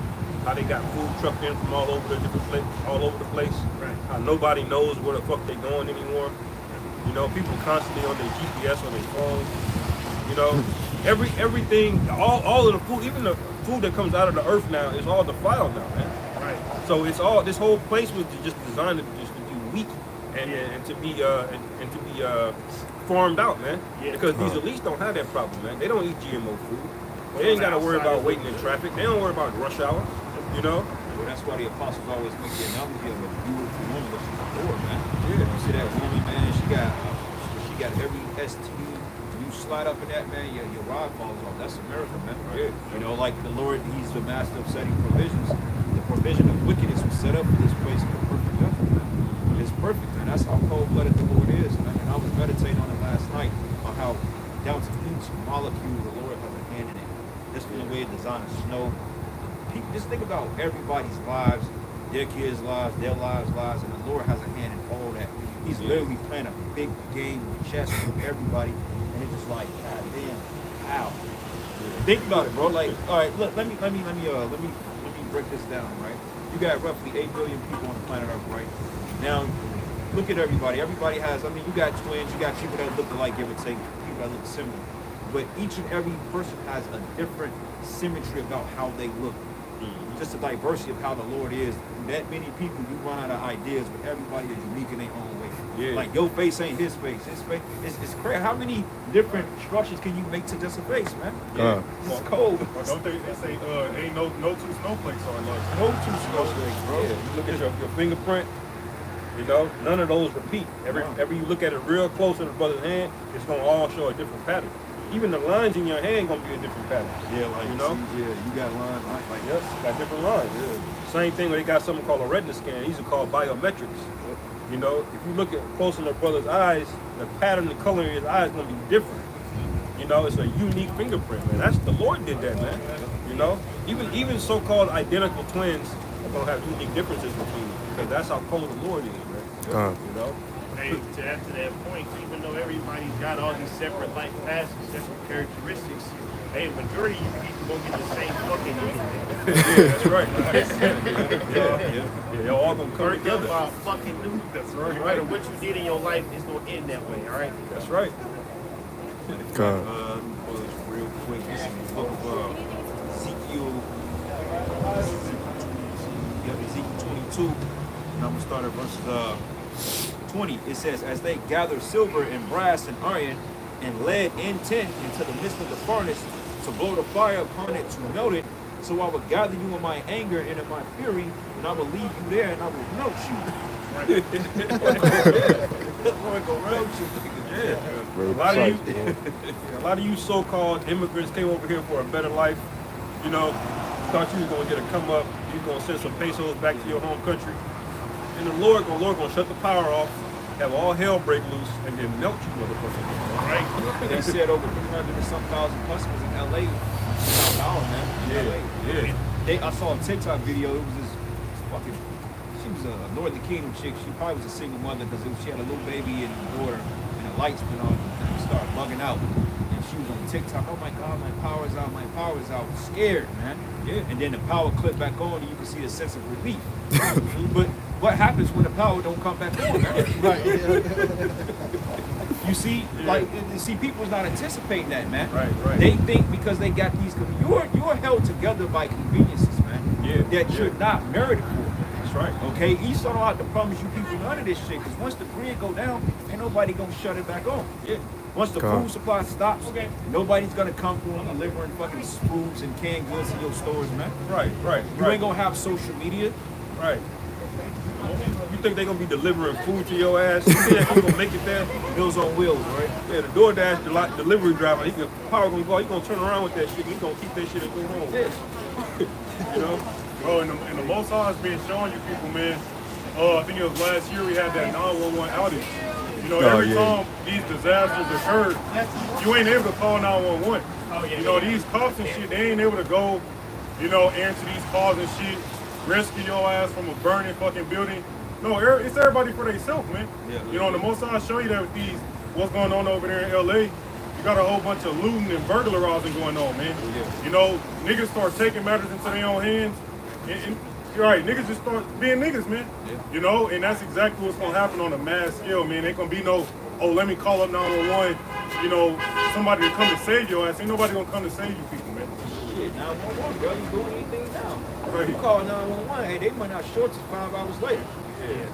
How they got food trucked in from all over the place. Right. How nobody knows where the fuck they going anymore. You know, people constantly on their GPS on their phones. You know, everything, all of the food, even the food that comes out of the earth now is all defiled now, man. Right. So it's all, this whole place was just designed to just to be weak and to be farmed out, man. Yeah. Because these elites don't have that problem, man. They don't eat GMO food. They ain't got to worry about waiting in traffic. They don't worry about rush hour. You know. Well, that's why the apostles always make the analogy of a beautiful woman looking for the Lord, man. Yeah. You see that woman, man? She got every STU. You slide up in that, man, your rod falls off. That's America, man. Yeah. You know, like the Lord, He's the master of setting provisions. The provision of wickedness was set up for this place for perfect judgment, man. It's perfect, man. That's how cold-blooded the Lord is, man. And I was meditating on it last night on how down to each molecule the Lord has a hand in it. Just from the way it designed snow. Just think about everybody's lives, their kids' lives, their lives, and the Lord has a hand in all that. He's literally playing a big game of chess with everybody, and it's just like, God damn, how? Think about it, bro. Like, all right, look, let me break this down, right? You got roughly 8 billion people on the planet Earth, right? Now, look at everybody. Everybody has, I mean, you got twins, you got people that look alike, give or take, people that look similar. But each and every person has a different symmetry about how they look. Just the diversity of how the Lord is. That many people, you run out of ideas, but everybody is unique in their own way. Yeah. Like your face ain't his face. His face, it's crazy. How many different structures can you make to just a face, man? Yeah. It's cold. Or don't they say ain't no two snowflakes on like No two snowflakes, bro. Yeah, you look at your fingerprint, you know, none of those repeat. Every you look at it real close in the brother's hand, it's gonna all show a different pattern. Even the lines in your hand gonna be a different pattern. Yeah, like you know? Yeah, you got lines like Yes, got different lines. Yeah. Same thing when they got something called a retina scan. These are called biometrics. You know, if you look at close in the brother's eyes, the pattern, the color in his eyes is gonna be different. You know, it's a unique fingerprint, man. That's the Lord did that, man. You know, even so-called identical twins are gonna have unique differences between them because that's how cold the Lord is, man. You know, Hey, to add to that point, even though everybody's got all these separate life paths, separate characteristics, hey, majority of you people gonna get the same fucking ending. That's right. Yeah, y'all all gonna come Birth together. by a fucking new. That's right. No matter what you did in your life, it's gonna end that way. All right. That's right. God. Real quick, this is the book of Ezekiel. Ezekiel 22, and I'm gonna start at verse 20. It says, "As they gather silver and brass and iron and lead in tin into the midst of the furnace to blow the fire upon it to melt it, so I will gather you in my anger and in my fury, and I will leave you there and I will melt you." Lord gonna melt you. Yeah. Very A lot of precise, you, a lot of you so-called immigrants came over here for a better life. You know, thought you was gonna get a come up. You gonna send some pesos back to your home country, and the Lord gonna shut the power off, have all hell break loose, and then melt you, motherfucker. Right. They said over 300 and some thousand customers in LA. $1, man. Yeah. I saw a TikTok video. It was this fucking. She was a Northern Kingdom chick. She probably was a single mother because she had a little baby and a daughter, and the lights went on, and she started bugging out. And she was on TikTok. Oh my God, my power's out. My power's out. Scared, man. Yeah. And then the power clipped back on, and you can see a sense of relief. But what happens when the power don't come back on, man? Right. You see, people's not anticipating that, man. Right. They think because they got these, you're held together by conveniences, man. Yeah, That you're not merited for. That's right. Okay, Esau don't have to promise you people none of this shit, because once the grid go down, ain't nobody gonna shut it back on. Yeah. Once the God. food supply stops, Okay. nobody's gonna come through and delivering fucking foods and canned goods to your stores, man. Right. You ain't gonna have social media. Right. You think they gonna be delivering food to your ass? You think you gonna make it there? Meals on wheels, right? Yeah, the DoorDash delivery driver, power gonna go. He gonna turn around with that shit. He gonna keep that shit and go home. Yeah. You know? Bro, and the Most High has been showing you people, man. I think it was last year we had that 911 outage. You know, every time these disasters occurred, you ain't able to call 911. You know, these cops and shit, they ain't able to go, answer these calls and shit, rescue your ass from a burning fucking building. No, it's everybody for themselves, man. Yeah. You know, and the Most High show you that with these, what's going on over there in LA. You got a whole bunch of looting and burglarizing going on, man. You know, niggas start taking matters into their own hands. And you're right, niggas just start being niggas, man. You know, and that's exactly what's gonna happen on a mass scale, man. Ain't gonna be no, oh, let me call up 911, somebody to come and save your ass. Ain't nobody gonna come to save you people, man. Shit, 911, bro, you doing anything now? Right. You call 911, hey, they might not short to 5 hours later.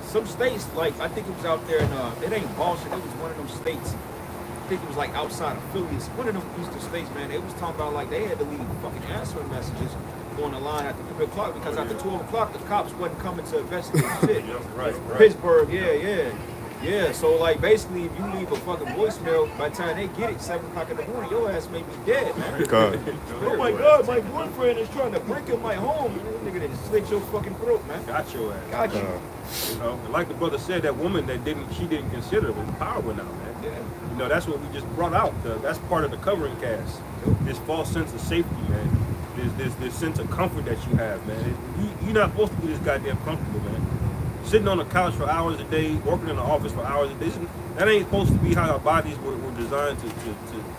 Some states, like, I think it was out there in, it ain't Boston, it was one of them states. I think it was like outside of Philly. It's one of them eastern states, man. They was talking about like they had to leave fucking answering messages on the line after 3 o'clock because after 12 o'clock the cops wasn't coming to investigate shit. Right. Pittsburgh, yeah. So like basically, if you leave a fucking voicemail, by the time they get it 7 o'clock in the morning, your ass may be dead, man. God. Oh my God, my boyfriend is trying to break in my home. Nigga, they slit your fucking throat, man. Got your ass. Got you. You know, and like the brother said, that woman that she didn't consider when power went out, man. Yeah. You know, that's what we just brought out. That's part of the covering cast. This false sense of safety, man. This sense of comfort that you have, man. You're not supposed to be this goddamn comfortable, man. Sitting on the couch for hours a day, working in the office for hours a day. That ain't supposed to be how our bodies were designed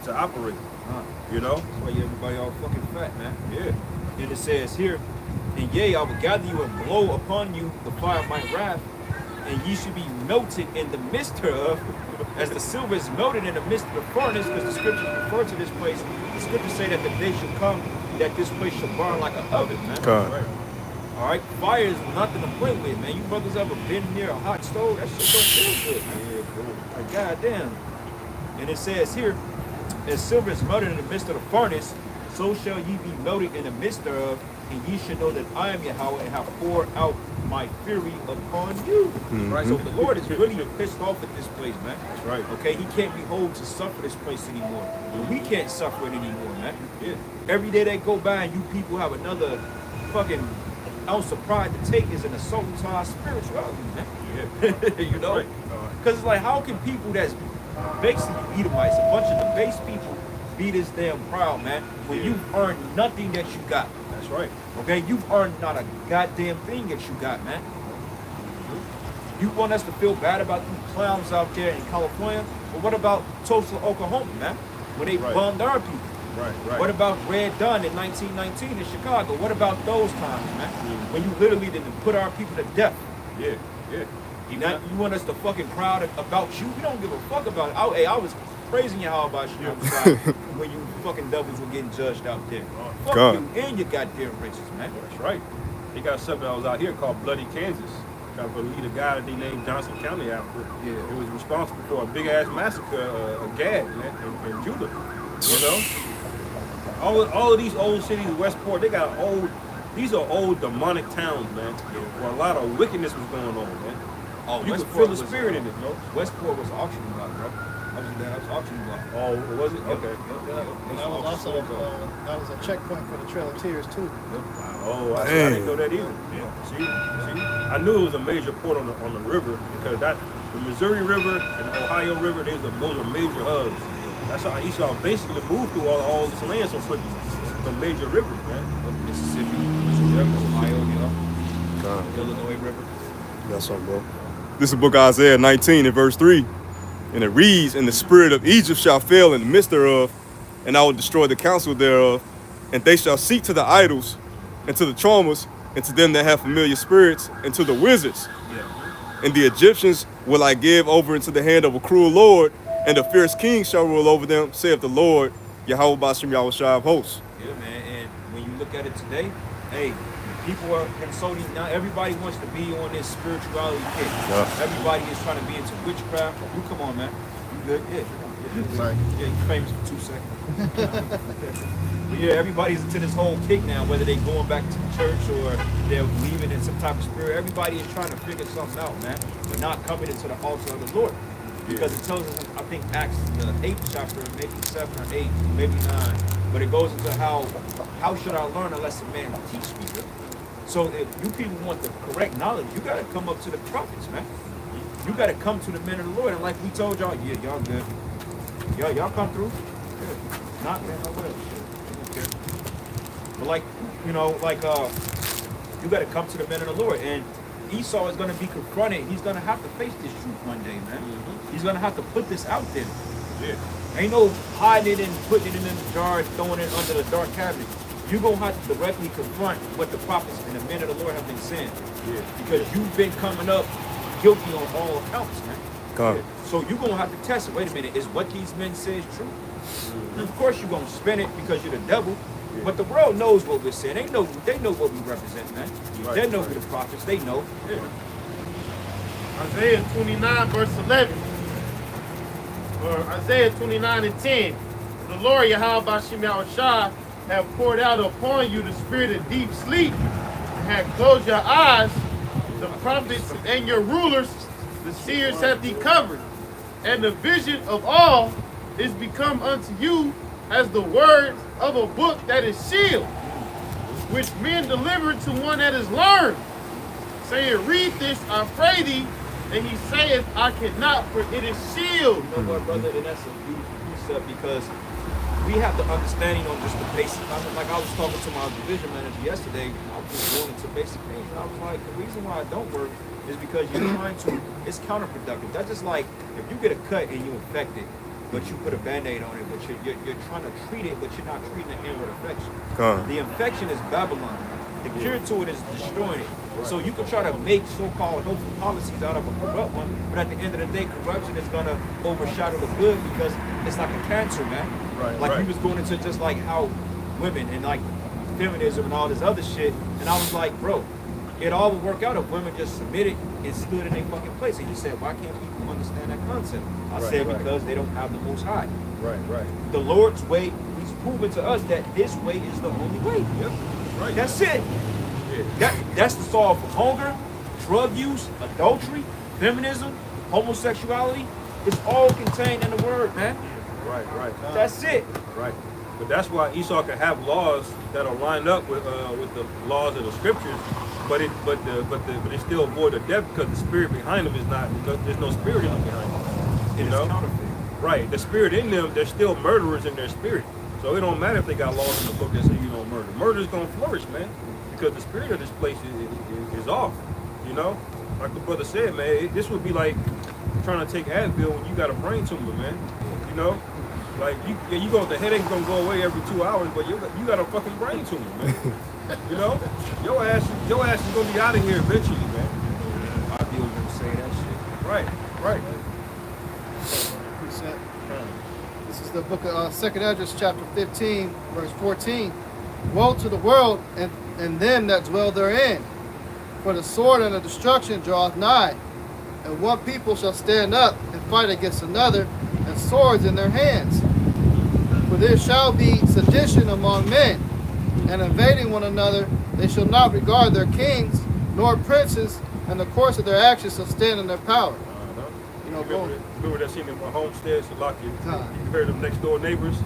to operate. You know? That's why everybody all fucking fat, man. Yeah. And it says here, and yea, I will gather you and blow upon you the fire of my wrath, and ye should be melted in the midst thereof, as the silver is melted in the midst of the furnace, because the scriptures refer to this place. The scriptures say that the day shall come that this place shall burn like an oven, man. God. All right, fire is nothing to play with, man. You brothers ever been near a hot stove? That shit don't feel good, man. Like, goddamn. And it says here, as silver is melted in the midst of the furnace, so shall ye be melted in the midst thereof, and ye shall know that I am Yahweh and have poured out my fury upon you. Right? So the Lord is really pissed off at this place, man. That's right. Okay, he can't behold to suffer this place anymore. And we can't suffer it anymore, man. Yeah. Every day that go by and you people have another fucking ounce of pride to take is an assault to our spirituality, man. Yeah. You know? Right. Because it's like, how can people that's basically Edomites, a bunch of the base people, be this damn proud, man, when you've earned nothing that you got? That's right. Okay, you've earned not a goddamn thing that you got, man. You want us to feel bad about these clowns out there in California? But what about Tulsa, Oklahoma, man? When they Right. bombed our people? Right. What about Red Dawn in 1919 in Chicago? What about those times, man? When you literally didn't put our people to death? Yeah. You want us to fucking crowd about you? We don't give a fuck about it. I was praising you how about you when you fucking devils were getting judged out there. Fuck God. you and your goddamn riches, man. That's right. They got something that was out here called Bloody Kansas. Got to lead a guy that they named Johnson County after. Yeah. It was responsible for a big ass massacre of Gad, man, in Judah. You know? All of these old cities, Westport, they got these are old demonic towns, man. Where a lot of wickedness was going on, man. Oh, You can Westport feel the was, spirit in it, no? Westport was auction block, bro. I was there. I was auction block. Oh, was it? Okay. That was also that was a checkpoint for the Trail of Tears too. Oh, I Dang. didn't know that either. Yeah. See, I knew it was a major port on the river because the Missouri River and the Ohio River, those are major hubs. That's how Esau basically moved through all this land so quickly. The major rivers, man. Mississippi, Ohio, God. Illinois River. That's something, bro. This is the book of Isaiah 19 and verse 3. And it reads, and the spirit of Egypt shall fail in the midst thereof, and I will destroy the counsel thereof, and they shall seek to the idols, and to the charmers, and to them that have familiar spirits, and to the wizards. And the Egyptians will I give over into the hand of a cruel lord, and a fierce king shall rule over them, saith the Lord, Yahweh Bashem Yahushua of hosts. Yeah, man. And when you look at it today, hey, people are consulting now. Everybody wants to be on this spirituality kick. Yeah. Everybody is trying to be into witchcraft. You come on, man. You good? Yeah. Right. Yeah, you famous for 2 seconds. But yeah, everybody's into this whole kick now, whether they going back to the church or they're believing in some type of spirit. Everybody is trying to figure something out, man. But not coming into the altar of the Lord. Because it tells us, I think, Acts, the 8th chapter, maybe 7 or 8, maybe 9. But it goes into how should I learn unless a man teach me? So if you people want the correct knowledge, you got to come up to the prophets, man. You got to come to the men of the Lord. And like we told y'all, yeah, y'all good. Y'all come through. Good. Not, man, I will. Okay. But like, you got to come to the men of the Lord. And Esau is going to be confronted. He's going to have to face this truth one day, man. He's going to have to put this out there. Yeah. Ain't no hiding it and putting it in the jar, throwing it under the dark cabinet. You're going to have to directly confront what the prophets and the men of the Lord have been saying. Yeah. Because you've been coming up guilty on all accounts, man. God. So you're going to have to test it. Wait a minute, is what these men say is true? Of course you're going to spin it because you're the devil. But the world knows what we're saying. They know what we represent, man. Right, They know right. who the prophets. They know. Isaiah 29 verse 11. Or Isaiah 29 and 10. The Lord Yahweh Bashem Yahushua have poured out upon you the spirit of deep sleep, and have closed your eyes. The prophets and your rulers, the seers have thee covered, and the vision of all is become unto you as the words of a book that is sealed, which men deliver to one that is learned, saying, read this, I pray thee. And he saith, I cannot, for it is sealed. You know what, brother? And that's a beautiful precept because we have the understanding on just the basic. Like I was talking to my division manager yesterday. I was just going into basic things. And I was like, the reason why it don't work is because you're trying to, it's counterproductive. That's just like if you get a cut and you infect it, but you put a Band-Aid on it, but you're trying to treat it, but you're not treating the inward infection. God. The infection is Babylon. The cure to it is destroying it. So you can try to make so-called hopeful policies out of a corrupt one, but at the end of the day, corruption is gonna overshadow the good because it's like a cancer, man. Right, Like right. he was going into just like how women and like feminism and all this other shit, and I was like, bro, it all would work out if women just submitted and stood in their fucking place. And he said, why can't people understand that concept? I Right, said, right. because they don't have the Most High. Right. The Lord's way, he's proven to us that his way is the only way. Yep. Right. That's it. That's the solve for hunger, drug use, adultery, feminism, homosexuality. It's all contained in the word, man. Right. That's it. Right. But that's why Esau can have laws that are lined up with the laws of the scriptures, but they still avoid the death because the spirit behind them is not. There's no spirit in them behind them. You It is know. counterfeit. Right. The spirit in them, they're still murderers in their spirit. So it don't matter if they got laws in the book that say you don't murder. Murder's gonna flourish, man, because the spirit of this place is off. You know. like the brother said, man, this would be like trying to take Advil when you got a brain tumor, man. You know, like you go, the headache's gonna go away every 2 hours, but you got a fucking brain tumor, man. You know, your ass is gonna be out of here eventually, man. I feel gonna say that shit. Right. Percent. This is the book of 2nd Esdras, chapter 15, verse 14. Woe to the world and them that dwell therein, for the sword and the destruction draweth nigh, and one people shall stand up and fight against another, and swords in their hands. For there shall be sedition among men, and invading one another, they shall not regard their kings nor princes, and the course of their actions shall stand in their power. You know, Remember that scene in my homestead, Salakia? Huh. You heard them next door neighbors.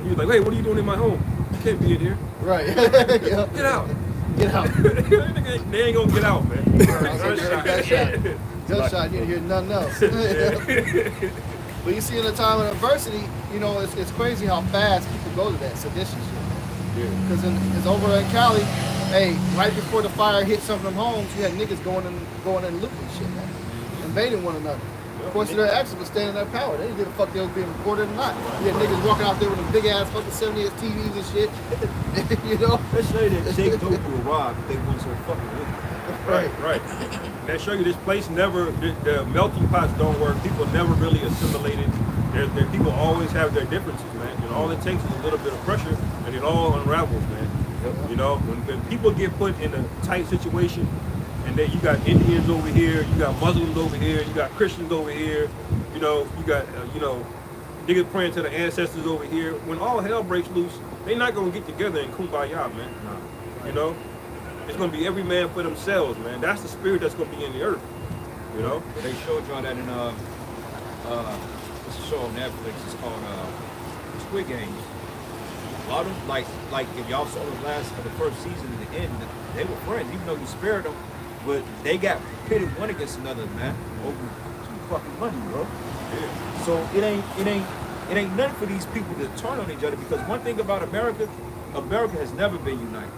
He was like, "Hey, what are you doing in my home? You can't be in here. right. Get out." Get out. They ain't gonna get out, man. Gunshot, you didn't hear nothing else. But you see, in a time of adversity, you know, it's crazy how fast people go to that sedition shit. Because it's over in Cali. Hey, right before the fire hit some of them homes, you had niggas going in looting shit, man, invading one another. Of course, their actions was standing in their power. They didn't give a fuck they was being recorded or not. You had niggas walking out there with them big ass fucking 70-inch TVs and shit. You know? Let's say that Jake Dope will rob if they want so fucking with it. Right. They show you this place never, the melting pots don't work. People never really assimilated. People always have their differences, man. And all it takes is a little bit of pressure, and it all unravels, man. You know, when people get put in a tight situation, and then you got Indians over here, you got Muslims over here, you got Christians over here, you know, you got, niggas praying to the ancestors over here. When all hell breaks loose, they not gonna get together and kumbaya, man. You know? It's gonna be every man for themselves, man. That's the spirit that's gonna be in the earth. You know? They showed y'all that in it's a show on Netflix. It's called Squid Games. A lot of them, like if y'all saw the first season at the end, they were friends, even though you spared them, but they got pitted one against another, man, over some fucking money, bro. Yeah. So it ain't nothing for these people to turn on each other, because one thing about America has never been united.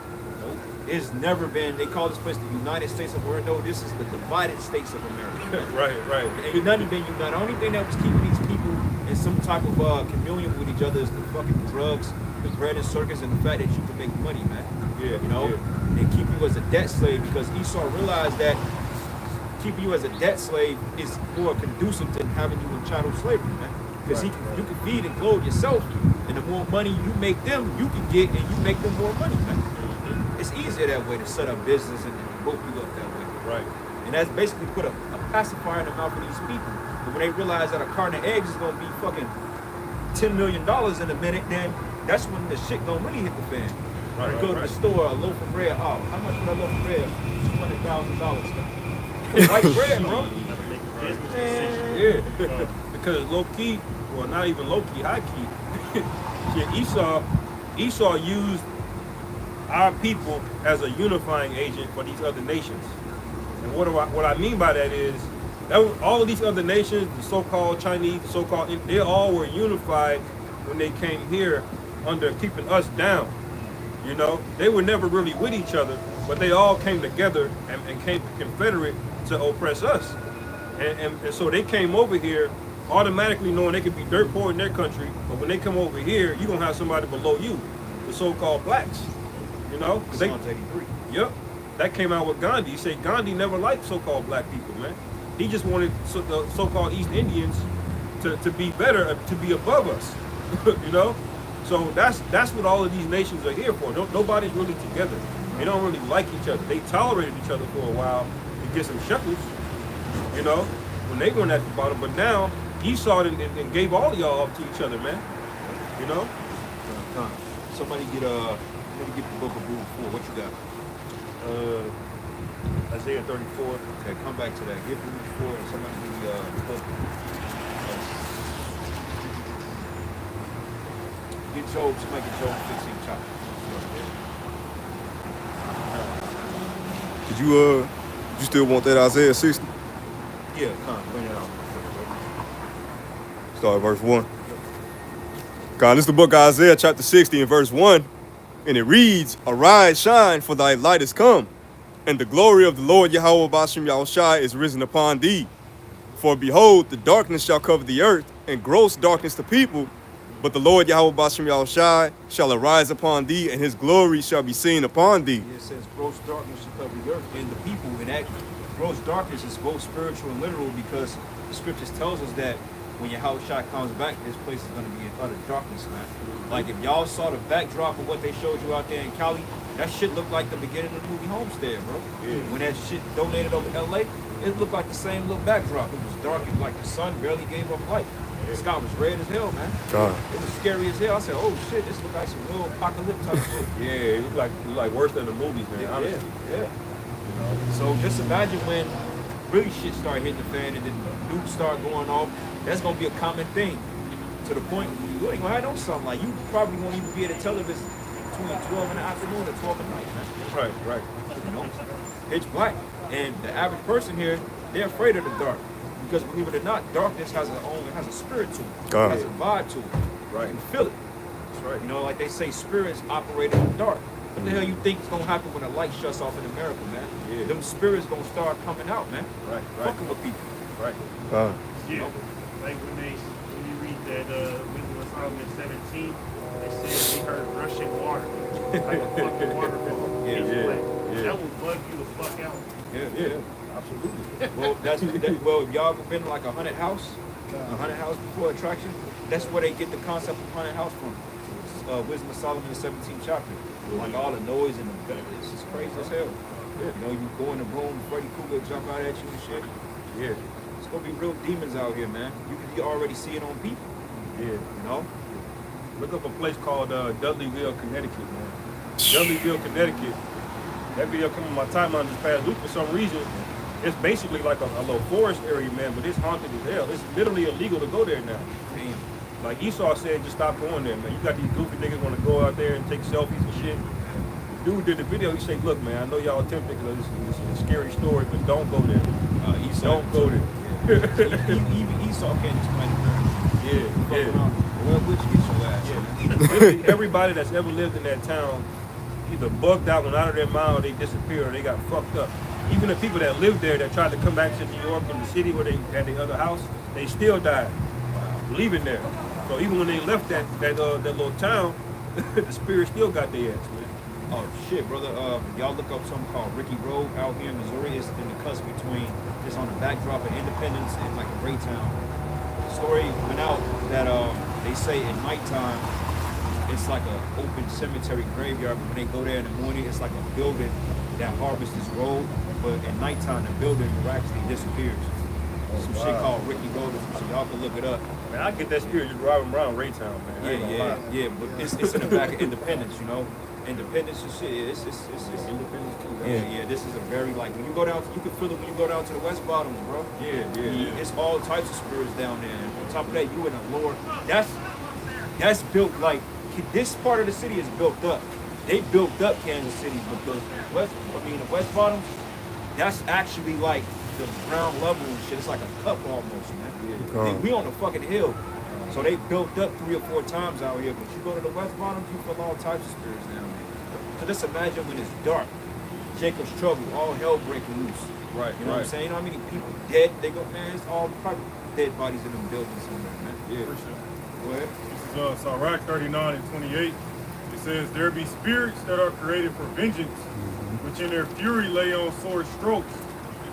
It's never been, they call this place the United States of America. No, this is the divided states of America. Right. Ain't nothing been united. The only thing that was keeping these people in some type of communion with each other is the fucking drugs, the bread and circus, and the fact that you can make money, man. Yeah. You know? They keep you as a debt slave, because Esau realized that keeping you as a debt slave is more conducive to having you in chattel slavery, man. Because you can feed and clothe yourself, and the more money you make them, you can get, and you make them more money, man. It's easier that way to set up business and both you up that way. Right. And that's basically put a pacifier in the mouth of these people. But when they realize that a carton of eggs is gonna be fucking $10 million in a minute, then that's when the shit gonna really hit the fan. Right, You go to the store, a loaf of bread, how much for that loaf of bread? $200,000. White bread, bro. Yeah. Because low key, well, not even low key, high key. Yeah, Esau used our people as a unifying agent for these other nations. And what I mean by that is, all of these other nations, the so-called Chinese, the so-called, they all were unified when they came here under keeping us down. You know, they were never really with each other, but they all came together and came confederate to oppress us. And so they came over here automatically knowing they could be dirt poor in their country, but when they come over here, you're gonna have somebody below you, the so-called blacks. You know? Psalms 83. Yep. That came out with Gandhi. He said Gandhi never liked so-called black people, man. He just wanted the so-called East Indians to be better, to be above us. You know? So that's what all of these nations are here for. Nobody's really together. They don't really like each other. They tolerated each other for a while to get some shekels, you know, when they weren't at the bottom. But now Esau and gave all of y'all up to each other, man. You know? Somebody get the book of Ruth 4. What you got? Isaiah 34. Okay, come back to that. Get Ruth 4 and somebody give me the book. Get Job, somebody get Job 15 chapter. Did you still want that Isaiah 60? Yeah, bring it out. Start at verse 1. God, this is the book of Isaiah chapter 60 and verse 1. And it reads, Arise, shine, for thy light is come, And the glory of the Lord Yahweh Bashem Yahushai is risen upon thee. For behold, the darkness shall cover the earth, and gross darkness the people. But the Lord Yahweh Bashem Yahushai shall arise upon thee, and his glory shall be seen upon thee. It says gross darkness shall cover the earth and the people. And that gross darkness is both spiritual and literal, because the scriptures tells us that when Yahushua comes back, this place is going to be in utter darkness, man. Like if y'all saw the backdrop of what they showed you out there in Cali, that shit looked like the beginning of the movie Homestead, bro. Yeah. When that shit donated over LA, it looked like the same little backdrop. It was dark, it was like the sun barely gave up light. The sky was red as hell, man. God. It was scary as hell. I said, oh shit, this looked like some real apocalypse type shit. Yeah, it looked like worse than the movies, man. Honestly. Yeah. So just imagine when really shit start hitting the fan and then nukes start going off. That's gonna be a common thing, to the point you ain't gonna have no sunlight. You probably won't even be able to tell if it's between 12 in the afternoon or 12 at night, man. Right. You know, pitch black. And the average person here, they're afraid of the dark, because believe it or not, darkness has a spirit to it. God. It has a vibe to it. Right. You can feel it. That's right. You know, like they say, spirits operate in the dark. What the hell you think is gonna happen when the light shuts off in America, man? Yeah. Them spirits gonna start coming out, man. Right. Fucking with people. Right. God. Yeah. Like when you read that Wisdom of Solomon 17, it says he heard rushing water, like a fucking waterfall. Yeah, Pitch yeah, black. yeah. That will bug you the fuck out. Yeah. Absolutely. Well, y'all ever been to like a haunted house? A haunted house before attraction? That's where they get the concept of haunted house from. Wisdom of Solomon, the 17th chapter. Like all the noise and the it's just crazy as hell. You know, you go in the room, Freddy Krueger jump out at you and shit. Yeah. It's gonna be real demons out here, man. You already see it on people. Yeah. You know? Look up a place called Dudleyville, Connecticut, man. Dudleyville, Connecticut. That video come on my timeline this past week for some reason. It's basically like a little forest area, man, but it's haunted as hell. It's literally illegal to go there now. Damn. Like Esau said, just stop going there, man. You got these goofy niggas want to go out there and take selfies and shit. Dude did the video. He said, "Look, man, I know y'all tempted because this is a scary story, but don't go there. Esau. Don't go there." Even Esau can't explain it, man. Yeah. Well, which gets your ass? Yeah. Literally everybody that's ever lived in that town either bugged out, went out of their mind, or they disappeared, or they got fucked up. Even the people that lived there that tried to come back to New York from the city where they had their other house, they still died leaving there. So even when they left that little town, the spirit still got their ass, man. Oh shit, brother. Y'all look up something called Ricky Road out here in Missouri. It's in the cusp between, just on the backdrop of Independence and like a Raytown. The story went out that they say at nighttime it's like an open cemetery graveyard, but when they go there in the morning, it's like a building that harvests this road. But at nighttime, the building miraculously disappears. Some shit called Ricky Road, so y'all can look it up. Man, I get that spirit just driving around Raytown, man. I ain't gonna lie. Yeah, but it's in the back of Independence, you know. Independence and shit. It's Independence too. yeah. This is a very like when you go down, you can feel it when you go down to the West Bottoms, bro. Yeah. It's all types of spirits down there. And on top of that, you in the Lord. That's built like this part of the city is built up. They built up Kansas City, but the West Bottoms, that's actually like the ground level and shit. It's like a cup almost, man. We on the fucking hill. So they built up 3 or 4 times out here, but you go to the West Bottoms, you feel all types of spirits down there. So just imagine when it's dark, Jacob's trouble, all hell breaking loose. Right, You know what I'm saying? You know how many people dead? They go, man, it's all probably dead bodies in them buildings somewhere, man. Yeah. Go ahead. This is Sirach 39 and 28. It says, "There be spirits that are created for vengeance, which in their fury lay on sword strokes.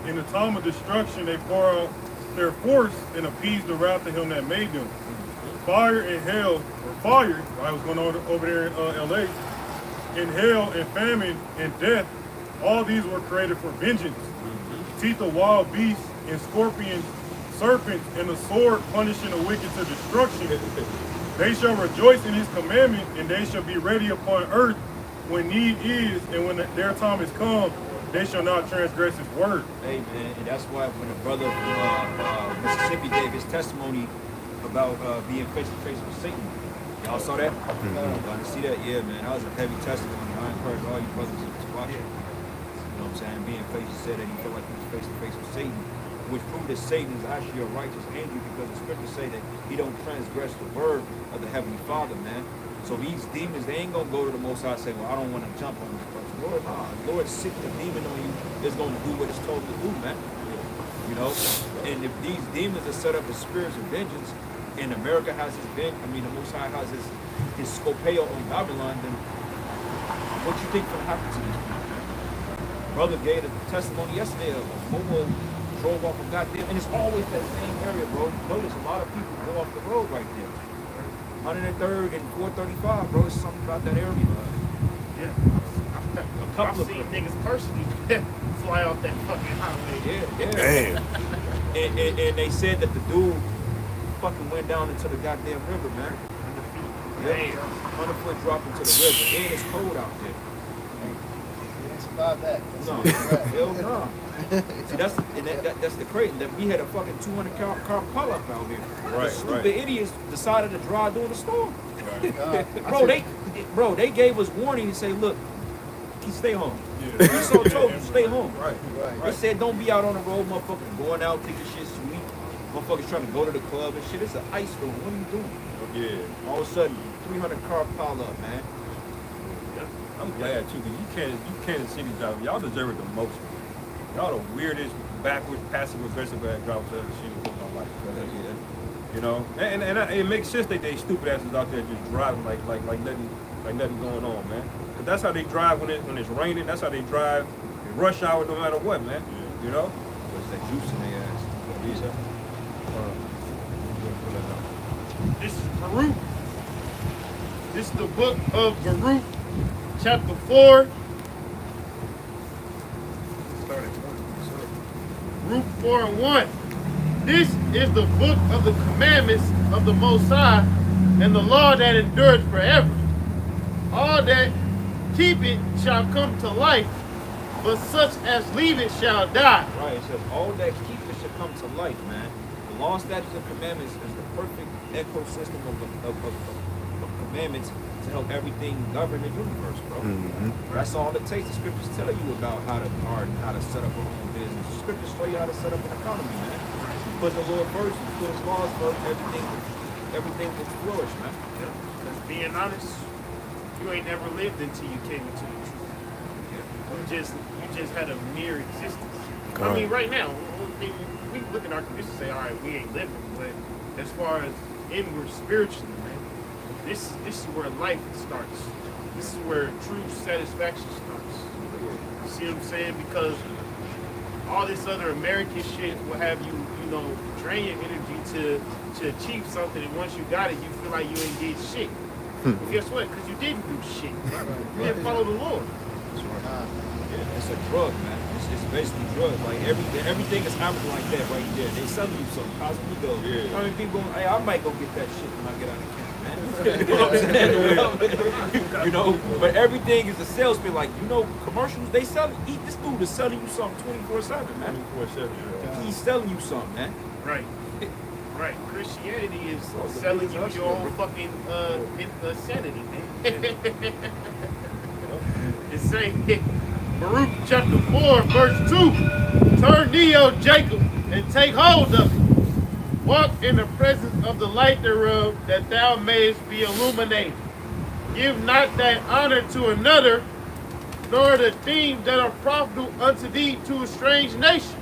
In the time of destruction they pour out their force and appease the wrath of him that made them. Fire and hell, or fire, right, was going on over there in LA, and hell and famine and death, all these were created for vengeance. Teeth of wild beasts and scorpions, serpents, and the sword punishing the wicked to destruction. They shall rejoice in his commandment, and they shall be ready upon earth when need is, and when their time is come, they shall not transgress his word." Hey, man, and that's why when the brother from Mississippi gave his testimony about being face to face with Satan, y'all saw that? Y'all see that? Yeah, man, that was a heavy testimony. I encourage all you brothers to watch it. You know what I'm saying? Being face to said that he felt like he was face to face with Satan, which proved that Satan is actually a righteous angel, because the scriptures say that he don't transgress the word of the Heavenly Father, man. So these demons, they ain't gonna go to the Most High and say, well, I don't want to jump on this person. Lord, nah. Lord, sick the demon on you is gonna do what it's told to do, man. You know? And if these demons are set up as spirits of vengeance, and America has the Most High has his scopeo on Babylon, then what you think gonna happen to these people? Brother gave a testimony yesterday of a Momo drove off a goddamn, and it's always that same area, bro. Notice a lot of people go off the road right there. 103rd and 435, bro. It's something about that area. Yeah. A couple I've of seen niggas personally fly off that fucking highway. Yeah. Damn. And they said that the dude fucking went down into the goddamn river, man. Damn. 100 foot drop into the river, and it's cold out there. You didn't survive that. No, hell no. See, that's the crazy. That we had a fucking 200 car pile up out here. Right, The stupid right. idiots decided to drive during the storm. Right. They gave us warning and say, look, stay home. Yeah. We so told you, stay home. Right. They said, don't be out on the road, motherfuckers going out thinking shit sweet. Motherfuckers trying to go to the club and shit. It's an ice storm. What are you doing? Yeah. All of a sudden, 300 car pile up, man. I'm glad too, because you Kansas City drivers, y'all deserve it the most. Y'all the weirdest, backwards, passive aggressive ass drivers I've ever seen in my life. You know, and it makes sense that they stupid asses out there just driving like nothing going on, man. Cause that's how they drive when it's raining. That's how they drive in rush hour, no matter what, man. You know. What's that juice in their ass? This is Baruch. This is the book of Baruch, chapter 4. Start at 1. Baruch 4 and 1. This is the book of the commandments of the Most High and the law that endureth forever. All that keep it shall come to life, but such as leave it shall die. Right, it says all that keep it should come to life, man. The law, statutes, and commandments is the perfect ecosystem of commandments to help everything govern the universe, bro. That's all it takes. The scriptures tell you about how to set up a own business. The scriptures show you how to set up an economy, man. Put the Lord first, you put his laws first, everything will flourish, man. Because being honest, you ain't never lived until you came into the truth. You just had a mere existence. I mean, right now, we look at our condition and say, all right, we ain't living. But as far as inward spiritually, man, this is where life starts. This is where true satisfaction starts. You see what I'm saying? Because all this other American shit will have you, drain your energy to achieve something, and once you got it, you feel like you ain't did shit. Well, guess what? Because you didn't do shit. You didn't follow the Lord. Yeah, it's a drug, man. It's basically drugs. Like everything is happening like that right there. They selling you something. Cosmic go. Yeah. How many people? Hey, I might go get that shit when I get out of camp, man. You know what I'm saying? But everything is a salesman. Like, commercials. They selling. This dude is selling you something 24/7, man. 24/7. He's selling you something, man. Right. Right. Christianity is selling you your own fucking sanity, man. It's saying, Baruch chapter 4, verse 2, turn thee, O Jacob, and take hold of it. Walk in the presence of the light thereof, that thou mayest be illuminated. Give not thy honor to another, nor the things that are profitable unto thee to a strange nation.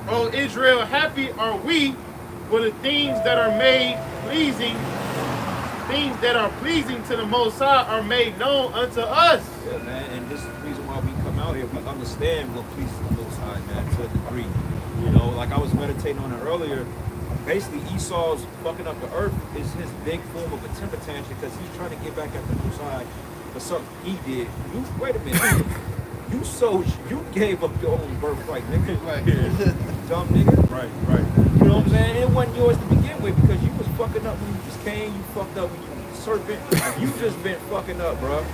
O Israel, happy are we for the things that are made pleasing. Things that are pleasing to the Most High are made known unto us. Yeah, man. And this is the reason why we come out here. We understand what pleases the Most High, man, to a degree. Like I was meditating on it earlier. Basically, Esau's fucking up the earth is his big form of a temper tantrum because he's trying to get back at the Most High for something he did. Wait a minute. You gave up your own birthright, nigga. Right. Dumb nigga. Right. You know what I'm saying? It wasn't yours to begin with because you was fucking up when you was Cain. You fucked up when you was a serpent. You just been fucking up, bro.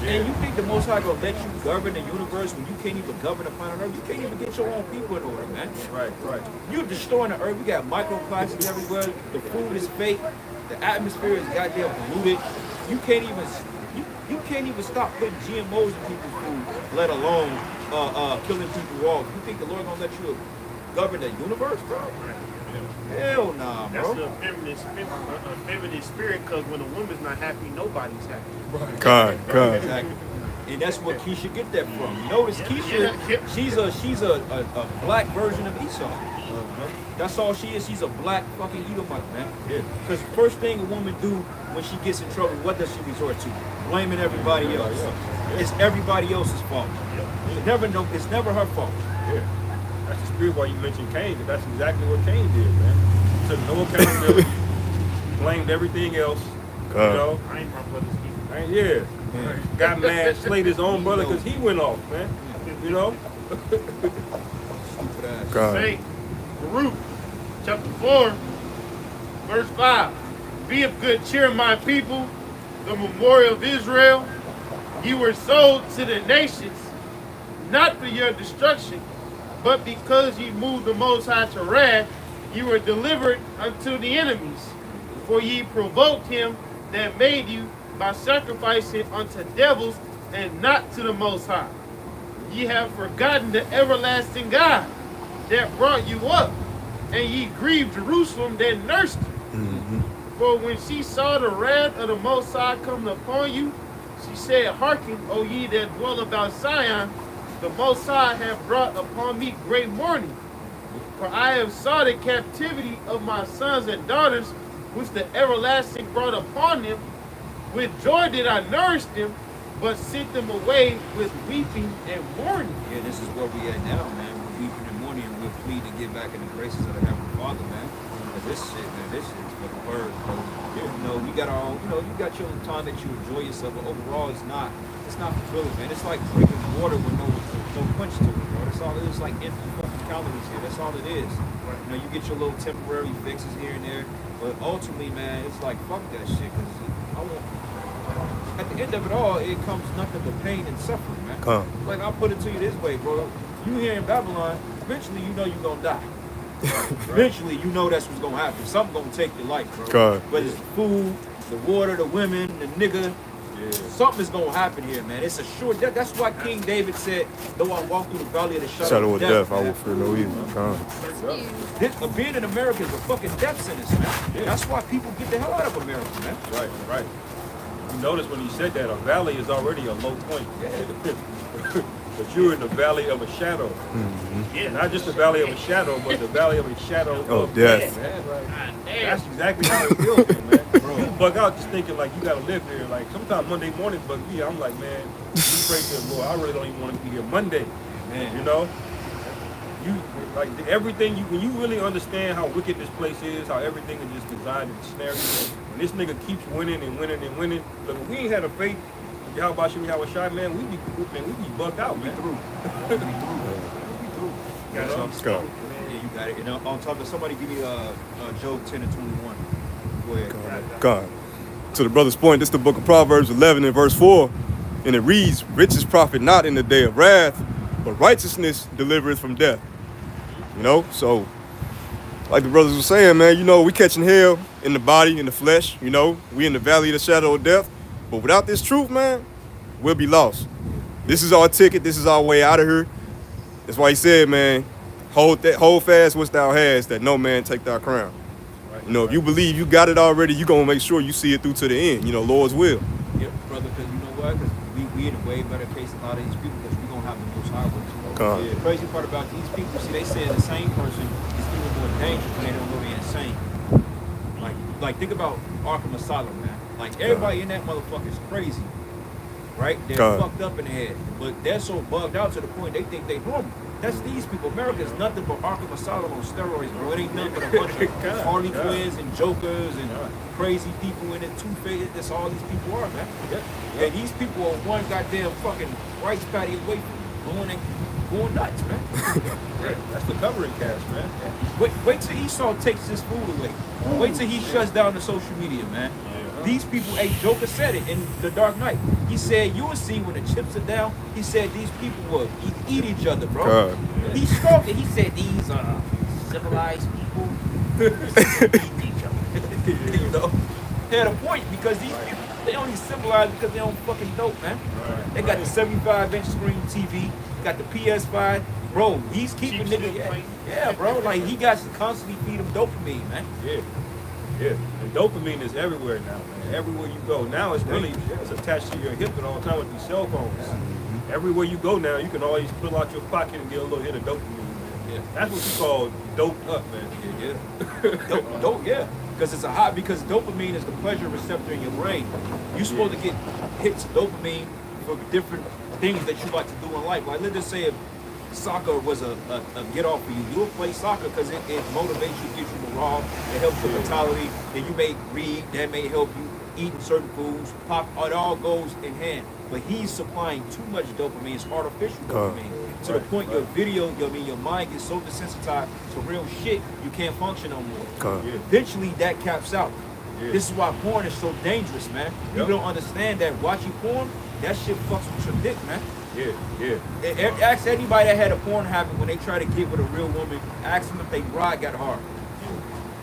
And you think the Most High gonna let you govern the universe when you can't even govern the planet Earth? You can't even get your own people in order, man. Right. You're destroying the earth. We got microplastics everywhere. The food is fake. The atmosphere is goddamn polluted. You can't even stop putting GMOs in people's food, let alone killing people off. You think the Lord gonna let you govern the universe, bro? Hell nah, That's bro. a feminine spirit, because when a woman's not happy, nobody's happy. God. Exactly. And that's where Keisha get that from. Notice Keisha, she's a black version of Esau. That's all she is. She's a black fucking Edomite, man. Yeah. Because first thing a woman do when she gets in trouble, what does she resort to? Blaming everybody else. It's everybody else's fault. It's never her fault. Yeah. That's the spirit why you mentioned Cain, because that's exactly what Cain did, man. He took no accountability, blamed everything else. You know? I ain't my brother's keeper. Man, yeah. Got mad, slayed his own brother because he went off, man. You know? God. Say, Baruch, chapter 4, verse 5. Be of good cheer, my people, the memorial of Israel. You were sold to the nations, not for your destruction, but because ye moved the Most High to wrath, you were delivered unto the enemies. For ye provoked him that made you by sacrificing unto devils and not to the Most High. Ye have forgotten the everlasting God that brought you up, and ye grieved Jerusalem that nursed you. For when she saw the wrath of the Most High coming upon you, she said, Hearken, O ye that dwell about Zion, the Most High hath brought upon me great mourning. For I have saw the captivity of my sons and daughters, which the everlasting brought upon them. With joy did I nourish them, but sent them away with weeping and mourning. Yeah, this is where we at now, man. We're weeping and mourning, and we're pleading to get back in the graces of the Heavenly Father, man. Because this shit is for the birds, bro. You know, we got our own, you got your own time that you enjoy yourself, but overall it's not fulfilling, man. It's like drinking water with no punch to it, bro. That's all it is, like empty fucking calories here. That's all it is. You know, you get your little temporary fixes here and there, but ultimately, man, it's like, fuck that shit, because at the end of it all, it comes nothing but pain and suffering, man. Like, I'll put it to you this way, bro. You here in Babylon, eventually you know you're gonna die. Eventually you know that's what's gonna happen. Something's gonna take your life, bro. Whether it's the food, the water, the women, the nigga. Yeah. Something is gonna happen here, man. It's a sure death. That's why King David said, though I walk through the valley of the shadow of death, I will fear no evil. Being in America is a fucking death sentence, man. Yeah. That's why people get the hell out of America, man. Right. You notice when he said that, a valley is already a low point. Yeah. But you're in the valley of a shadow. Mm-hmm. Yeah, not just the valley of a shadow, but the valley of a shadow of death. Man. That's exactly how it feels, man. Bro, you bug out just thinking like you gotta live here. Like sometimes Monday mornings bug me. I'm like, man, you pray to the Lord. I really don't even want to be here Monday. Man, you know? You like everything when you really understand how wicked this place is, how everything is just designed to snare you. When this nigga keeps winning and winning and winning, look, if we ain't had a faith. How about you? How a shot, man? We be bugged out, man. We through. Let's go. Yeah, you got it. And on top of somebody, give me Job 10 and 21. Go ahead. God. To the brother's point, this is the book of Proverbs 11 and verse 4, and it reads, "Riches profit not in the day of wrath, but righteousness delivereth from death." You know, so like the brothers were saying, man, you know, we catching hell in the body, in the flesh. You know, we in the valley of the shadow of death. But without this truth, man, we'll be lost. This is our ticket. This is our way out of here. That's why he said, man, hold fast what thou hast, that no man take thy crown. Right, you know, if you believe you got it already, you're going to make sure you see it through to the end. You know, Lord's will. Yep, brother, because you know what? Because we in a way better case than a lot of these people because we're going to have the most high ones. Yeah, the crazy part about these people, see, they say the same person is even more dangerous when they don't know they're insane. Like think about Arkham Asylum, man. Like, everybody in that motherfucker is crazy, right? They're fucked up in the head, but they're so bugged out to the point they think they normal. That's these people. America is nothing but Arkham Asylum on steroids, bro. It ain't nothing but a bunch of Harley Quinns and Jokers and crazy people in it, Two-Faced. That's all these people are, man. And these people are one goddamn fucking rice patty away from going nuts, man. That's the covering cast, man. Wait till Esau takes his food away. Wait till he shuts down the social media, man. These people, Joker said it in The Dark Knight. He said, you will see when the chips are down, he said these people will eat each other, bro. He scoffed it. He said, these are civilized people. Eat each other. You know? He had a point because these people, they only civilized because they don't fucking dope, man. They got the 75-inch screen TV, got the PS5, bro, he's keeping Cheap niggas. shit, like- Yeah, bro. Like he got to constantly feed him dopamine, man. Yeah, yeah. And dopamine is everywhere now, man. Everywhere you go. Now it's really it's attached to your hip at all time with these cell phones. Everywhere you go now, you can always pull out your pocket and get a little hit of dopamine, man. Yeah. That's what you call doped up, man. Yeah. Dope, yeah. Because it's a high, because dopamine is the pleasure receptor in your brain. You're supposed to get hits of dopamine for different things that you like to do in life. Like, let's just say if soccer was a get off for you, you'll play soccer because it motivates you, gives you morale, it helps your mentality, and you may read, that may help you eating certain foods, it all goes in hand. But he's supplying too much dopamine, it's artificial dopamine. To the point your your mind gets so desensitized to real shit, you can't function no more. Yeah. Eventually that caps out. Yeah. This is why porn is so dangerous, man. People don't understand that watching porn, that shit fucks with your dick, man. Yeah. Ask anybody that had a porn habit when they try to get with a real woman, ask them if they ride got hard.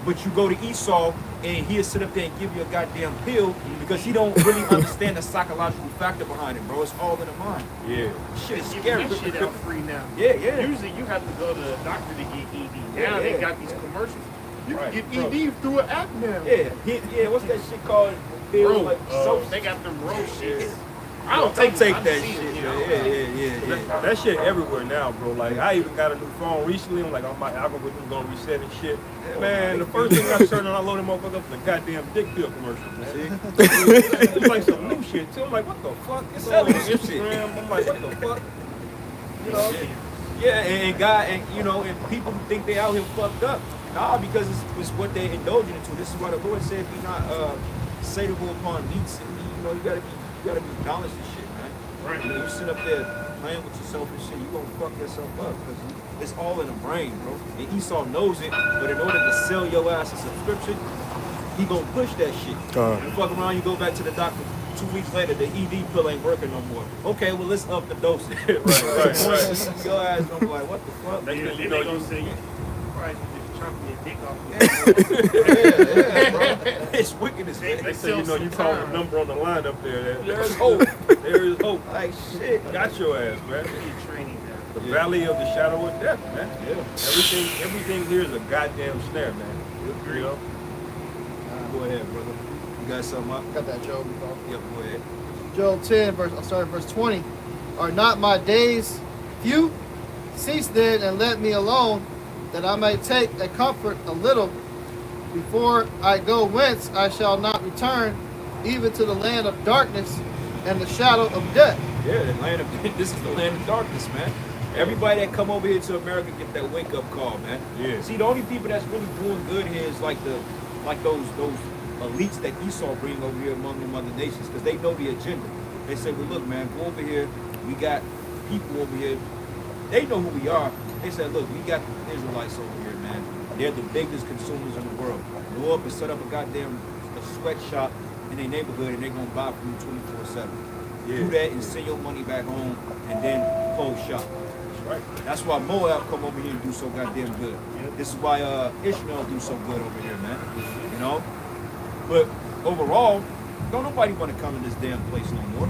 But you go to Esau and he'll sit up there and give you a goddamn pill because he don't really understand the psychological factor behind it, bro. It's all in the mind. Yeah. Shit is They scary. give that shit out free now. Yeah. Usually you have to go to the doctor to get ED. Now Yeah. they got these commercials. You Right, can bro. get ED through an app now. Yeah. What's that shit called? Pill, Bro, like they got them roll shits. I don't don't take I've that seen shit. it, you know. Yeah. That shit everywhere now, bro. Like I even got a new phone recently. I'm like, oh, my algorithm gonna reset and shit. Man, the first thing I turned on, I loaded motherfucker up the goddamn dick pill commercial. Man. It's like some new shit too. I'm like, what the fuck? It's all on Instagram. I'm like, what the fuck? You know? Yeah, and God, and you know, and people who think they out here fucked up, nah, because it's what they're indulging into. This is why the Lord said, "Be not satiable upon meats." And you know, you gotta be balanced and shit, man. Right. You know, you sit up there playing with yourself and shit, you gonna fuck yourself up because it's all in the brain, bro. And Esau knows it, but in order to sell your ass a subscription, he gonna push that shit. You fuck around, you go back to the doctor. 2 weeks later, the ED pill ain't working no more. Okay, well, let's up the dosage. right. Your ass gonna be like, what the fuck? Next Yeah, thing then you they know, gonna you say, you probably just chopping your dick off. Yeah, bro. It's wicked as hell. next thing you know, you call the number on the line up there. There's hope. There is hope. Like shit. Got your ass, man. You're training now. The valley of the shadow of death, man. Yeah. Everything here is a goddamn snare, man. You know? Go ahead, brother. You got something up? Got that, Job. Yep, go ahead. Job 10, verse 20. Are not my days few? Cease then and let me alone, that I may take a comfort a little. Before I go whence I shall not return, even to the land of darkness and the shadow of death. Yeah, the land of this is the land of darkness, man. Everybody that come over here to America get that wake up call, man. Yeah. See, the only people that's really doing good here is like those elites that Esau bring over here among them other nations, because they know the agenda. They say, well, look, man, go over here. We got people over here. They know who we are. They said, look, we got the Israelites over here, man. They're the biggest consumers in the world. Go up and set up a sweatshop in their neighborhood, and they're gonna buy from you 24/7. Do that and send your money back home, and then close shop. Right. That's why Moab come over here and do so goddamn good. This is why Ishmael do so good over here, man. You know? But overall, don't nobody want to come in this damn place no more.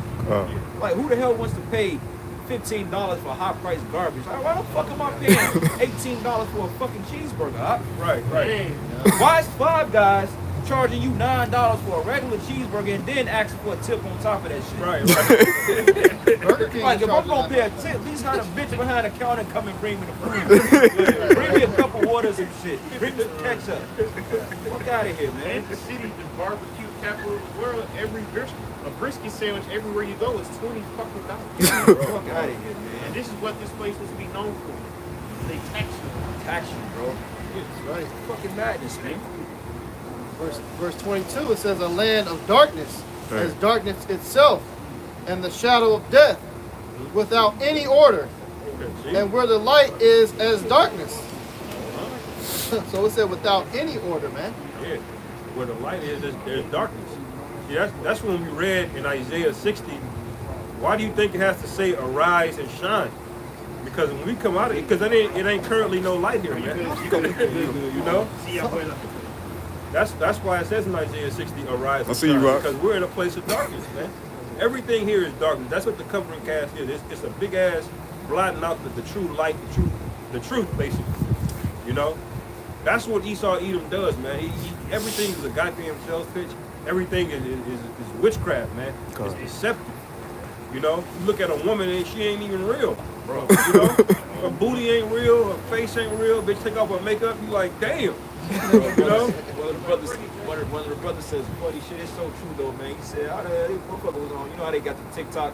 Like, who the hell wants to pay $15 for high price garbage? Like, why the fuck am I paying $18 for a fucking cheeseburger? Huh? Right. Hey, Why is Five Guys charging you $9 for a regular cheeseburger and then asking for a tip on top of that shit? Right. Burger King Like, if I'm charges gonna that pay a much. tip, at least have a bitch behind the counter come and bring me the food. Bring me a couple waters and shit. Bring me some ketchup. Fuck out of here, man. and the city, the barbecue capital of the world, a brisket sandwich everywhere you go is $20 fucking dollars. Fuck out of here, And man. this is what this place was to be known for. They tax you. Tax you, bro. That's right. Fucking madness, man. Verse 22, it says, a land of darkness, as darkness itself, and the shadow of death, without any order, and where the light is as darkness. So it said without any order, man. Yeah. Where the light is, there's darkness. Yeah, that's when we read in Isaiah 60. Why do you think it has to say arise and shine? Because when we come out of it, because it ain't currently no light here, man. You know? That's why it says in Isaiah 60, arise and I see you, shine. Rock. Because we're in a place of darkness, man. Everything here is darkness. That's what the covering cast is. It's a big ass blotting out the true light, the truth, basically. You know, that's what Esau Edom does, man. Everything is a goddamn sales pitch. Everything is witchcraft, man. It's deceptive. You know, you look at a woman and she ain't even real, bro. You know, her booty ain't real, her face ain't real. Bitch, take off her makeup, you like, damn. You know? One of the brothers says, funny shit, it's so true though, man. He said, how the motherfucker was on, you know how they got the TikTok,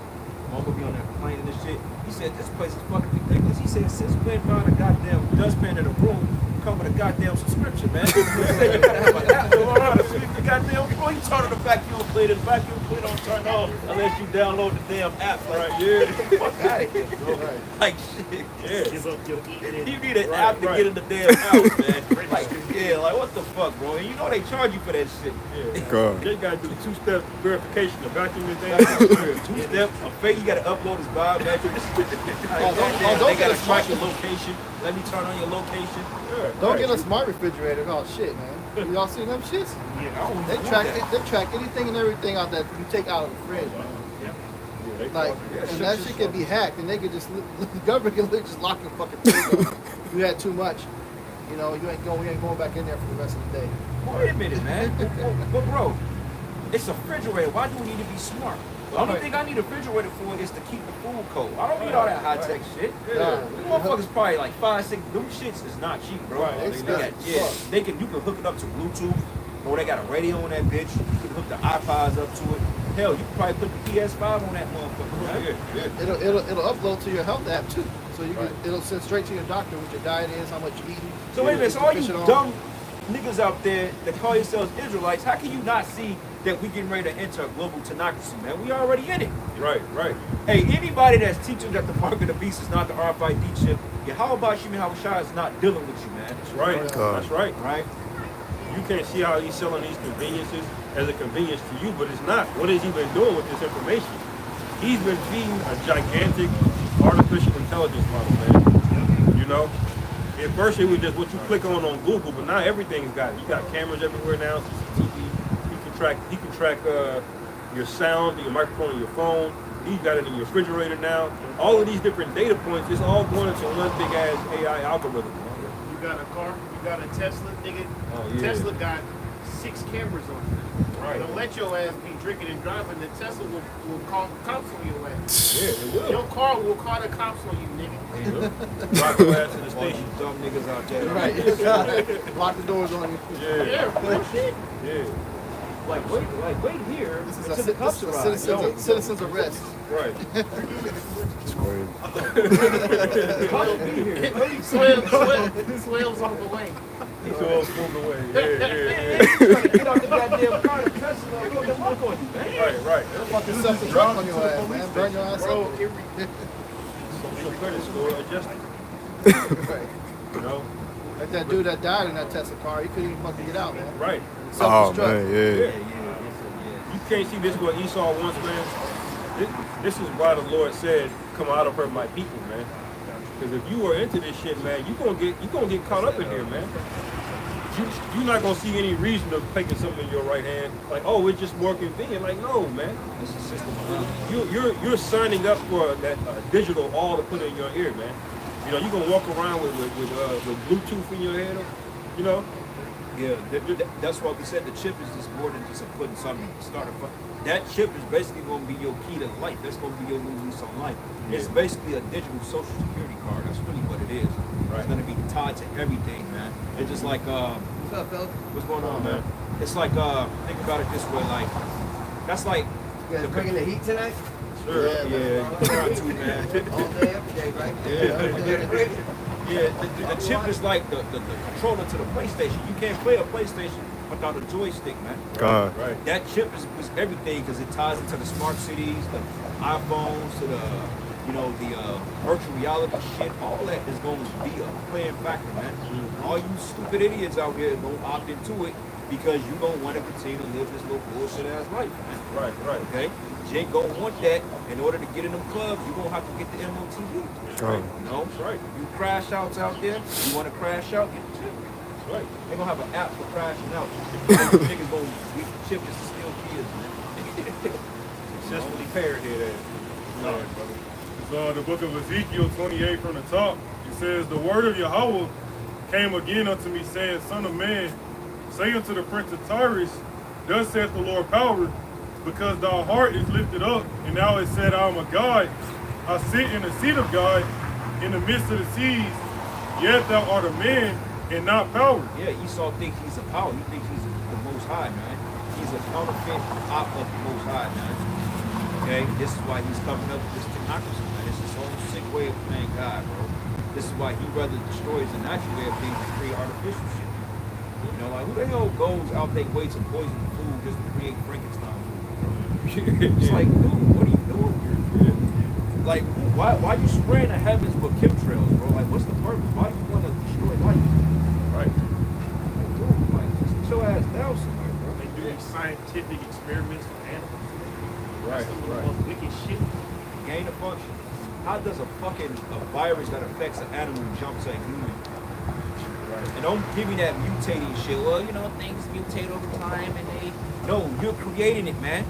mama be on there complaining and shit. He said, this place is fucking ridiculous. He said, since when found a goddamn dustpan in a room, come with a goddamn subscription, man. He said, you gotta have an app to learn how to sweep the goddamn floor. You turn on the vacuum cleaner, the vacuum cleaner don't turn on unless you download the damn app. Right, yeah. Fuck out of here, bro. Like, shit. Yeah. Give up your eating. You need an app to get in the damn house, man. Like, yeah, like what the fuck, bro? And you know they charge you for that shit. Yeah. God. They gotta do the two-step verification to vacuum this thing. Two-step, a fake, you gotta upload his biometrics. don't They get gotta a track smart- your location. Let me turn on your location. Don't get a smart refrigerator. Oh shit, man. Y'all see them shits? Yeah, I don't They want track that. they track anything and everything out that you take out of the fridge, man. Like, and that shit can be hacked, and they could just the government can literally just lock your fucking fridge up. If you had too much, you know, you ain't going back in there for the rest of the day. Wait a minute, man. But bro, it's a refrigerator. Why do we need to be smart? The only thing I need a refrigerator for is to keep the food cold. I don't need all that high-tech shit. Nah. These motherfuckers probably like 5, 6 new shits is not cheap, bro. Right, They expensive. got, yeah, you can hook it up to Bluetooth, or they got a radio on that bitch. You can hook the iPods up to it. Hell, you can probably put the PS5 on that motherfucker. Right? Yeah. It'll upload to your health app too, so you can, it'll send straight to your doctor what your diet is, how much you're eating. So wait a minute, so all you Push it on. dumb niggas out there that call yourselves Israelites, how can you not see that we getting ready to enter a global tenocracy, man? We already in it. Right, right. Hey, anybody that's teaching that the mark of the beast is not the RFID chip, yeah, how about Shimon Hawashai is not dealing with you, man? That's right. God. That's right. Right? You can't see how he's selling these conveniences as a convenience to you, but it's not. What has he been doing with this information? He's been feeding a gigantic artificial intelligence model, man. You know? At first it was just what you click on Google, but now everything's got it. You got cameras everywhere now, CCTV. He can track your sound, your microphone, and your phone. He's got it in your refrigerator now. All of these different data points, it's all going into one big ass AI algorithm. You got a car, you got a Tesla, nigga. Oh, yeah. Tesla got 6 cameras on it. Right. Don't let your ass be drinking and driving. The Tesla will call the cops on your ass. Yeah, it will. Your car will call the cops on you, nigga. Drive your ass to the All station. you dumb niggas out there. Right. Lock the doors on you. Yeah, Yeah, bullshit. yeah. Like wait here. This is until the cops a arrive. citizen's arrest. Right. It's crazy. Cops be here. Swell's on the way. He's all moved away. Yeah. Get out the goddamn car. The Tesla, put them look on you, man. Right, right. Fucking self-destruct on your ass, man. Burn your ass Bro, up. Social credit score adjusted. Right. You know? Like that dude that died in that Tesla car, he couldn't even fucking get out, man. Right. Oh Self-destruct. man, yeah. You can't see this what Esau wants, man. This is why the Lord said, "Come out of her, my people," man. Because if you are into this shit, man, you gonna get caught up in here, man. You're not gonna see any reason of taking something in your right hand, like, oh, it's just more convenient. Like, no, man. It's a system. You're signing up for that digital all to put in your ear, man. You know, you're gonna walk around with Bluetooth in your head, you know. Yeah, that's why we said the chip is just more than just a putting something starter. That chip is basically going to be your key to life. That's going to be your new lease on life. It's basically a digital social security card. That's really what it is. Right. It's going to be tied to everything, man. It's just like, What's up, fellas? what's going on, man? It's like, think about it this way, like, that's like, You guys bringing the heat tonight? Sure. yeah, you try to, man. All day, every day, right? Yeah, the chip is like the controller to the PlayStation. You can't play a PlayStation without a joystick, man. God. Right. That chip is everything because it ties into the smart cities, the iPhones, to the virtual reality shit. All that is going to be a playing factor, man. All you stupid idiots out here don't opt into it because you don't want to continue to live this little bullshit ass life, man. Right, right. Okay? You ain't gonna want that. In order to get in them clubs, you're gonna have to get the MOTV. Right. You know? That's right. You crash outs out there, you wanna crash out, get the chip. That's right. They're gonna have an app for crashing out. Niggas gonna get the chip just to steal kids, man. Successfully paired here, that. All right, brother. It's the book of Ezekiel 28 from the top. It says, the word of Yahweh came again unto me, saying, Son of man, say unto the prince of Tyrus, thus saith the Lord power, because thy heart is lifted up, and thou hast said, I am a God. I sit in the seat of God in the midst of the seas, yet thou art a man and not power. Yeah, Esau thinks he's a power. He thinks he's the Most High, man. He's a counterfeit op of the Most High, man. Okay, this is why he's coming up with this technocracy, man. It's his own sick way of playing God, bro. This is why he rather destroys the natural way of things and create artificial shit. You know, like who the hell goes out their way to poison the food just to create Frankenstein food, bro? It's like, dude, what are you doing here? Like, why you spraying the heavens with chemtrails, bro? Like, what's the purpose? Why do you want to destroy life? Right. Like, dude, like, just sit your ass down somewhere, bro. They do scientific experiments with animals. Right, Some of the right. most wicked shit. Gain of function. How does a virus that affects an animal jump to a human? Right. And don't give me that mutating shit. Well, you know, things mutate over time and they... No, you're creating it, man.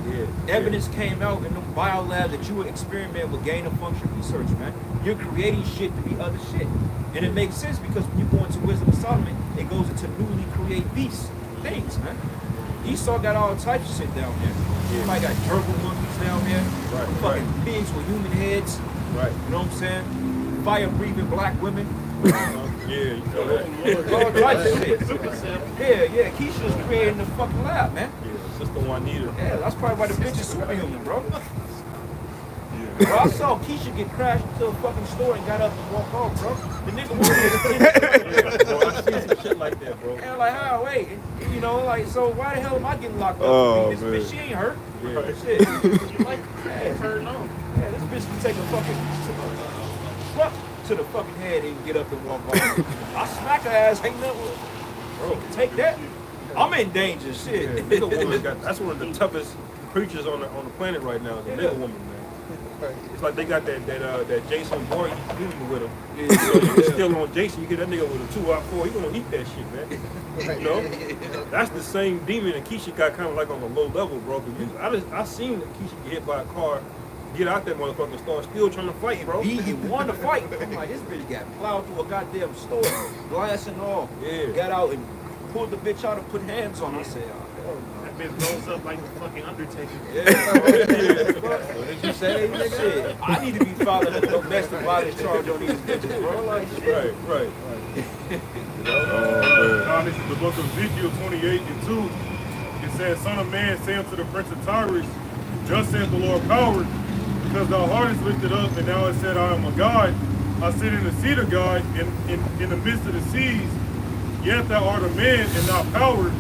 Yeah. Evidence came out in the biolab that you would experiment with gain of function research, man. You're creating shit to be other shit. And it makes sense because when you go into Wisdom of Solomon, it goes into newly create beasts, things, man. Esau got all types of shit down there. You might got gerbil monkeys down there. Right, Fucking pigs with human heads. Right. You know what I'm saying? Fire-breathing black women. Yeah, you know that. All types of shit. Supercell. Yeah, Keisha's creating the fucking lab, man. Yeah, Sister Juanita. Yeah, that's probably why the bitch is superhuman, bro. Bro, I saw Keisha get crashed into a fucking store and got up and walked off, bro. The nigga was Bro, I see some shit like that, bro. and like, how, wait, you know, like, so why the hell am I getting locked up? Oh, this man. bitch, she ain't hurt. Yeah. Shit. You like her? No. Yeah, this bitch can take a fucking truck to the fucking head and get up and walk off. I smack her ass, ain't nothing. Bro, take that. I'm in danger, shit. Yeah, nigga woman that's one of the toughest creatures on the planet right now. The nigga woman, man. It's like they got that Jason Bourne feuding with him. Yeah, So you still on Jason, you get that nigga with a 2-4, he gonna eat that shit, man. You know? That's the same demon that Keisha got kind of like on a low level, bro. I seen that Keisha get hit by a car, get out that motherfucking store, still trying to fight, bro. He won the fight. I'm like, this bitch got plowed through a goddamn store, glass and all. Yeah. Got out and pulled the bitch out and put hands on her. I said, oh, hell no. That bitch rolls up like the fucking Undertaker. Yeah, what did you say, nigga? Shit, I need to be filing a domestic violence charge on these bitches, bro. Like, shit. Right. Now, this is the book of Ezekiel 28 and 2. It says, Son of man, say unto the prince of Tyrus, thus saith the Lord power, because thy heart is lifted up, and thou hast said, I am a God. I sit in the seat of God in the midst of the seas. Yet thou art a man and not power,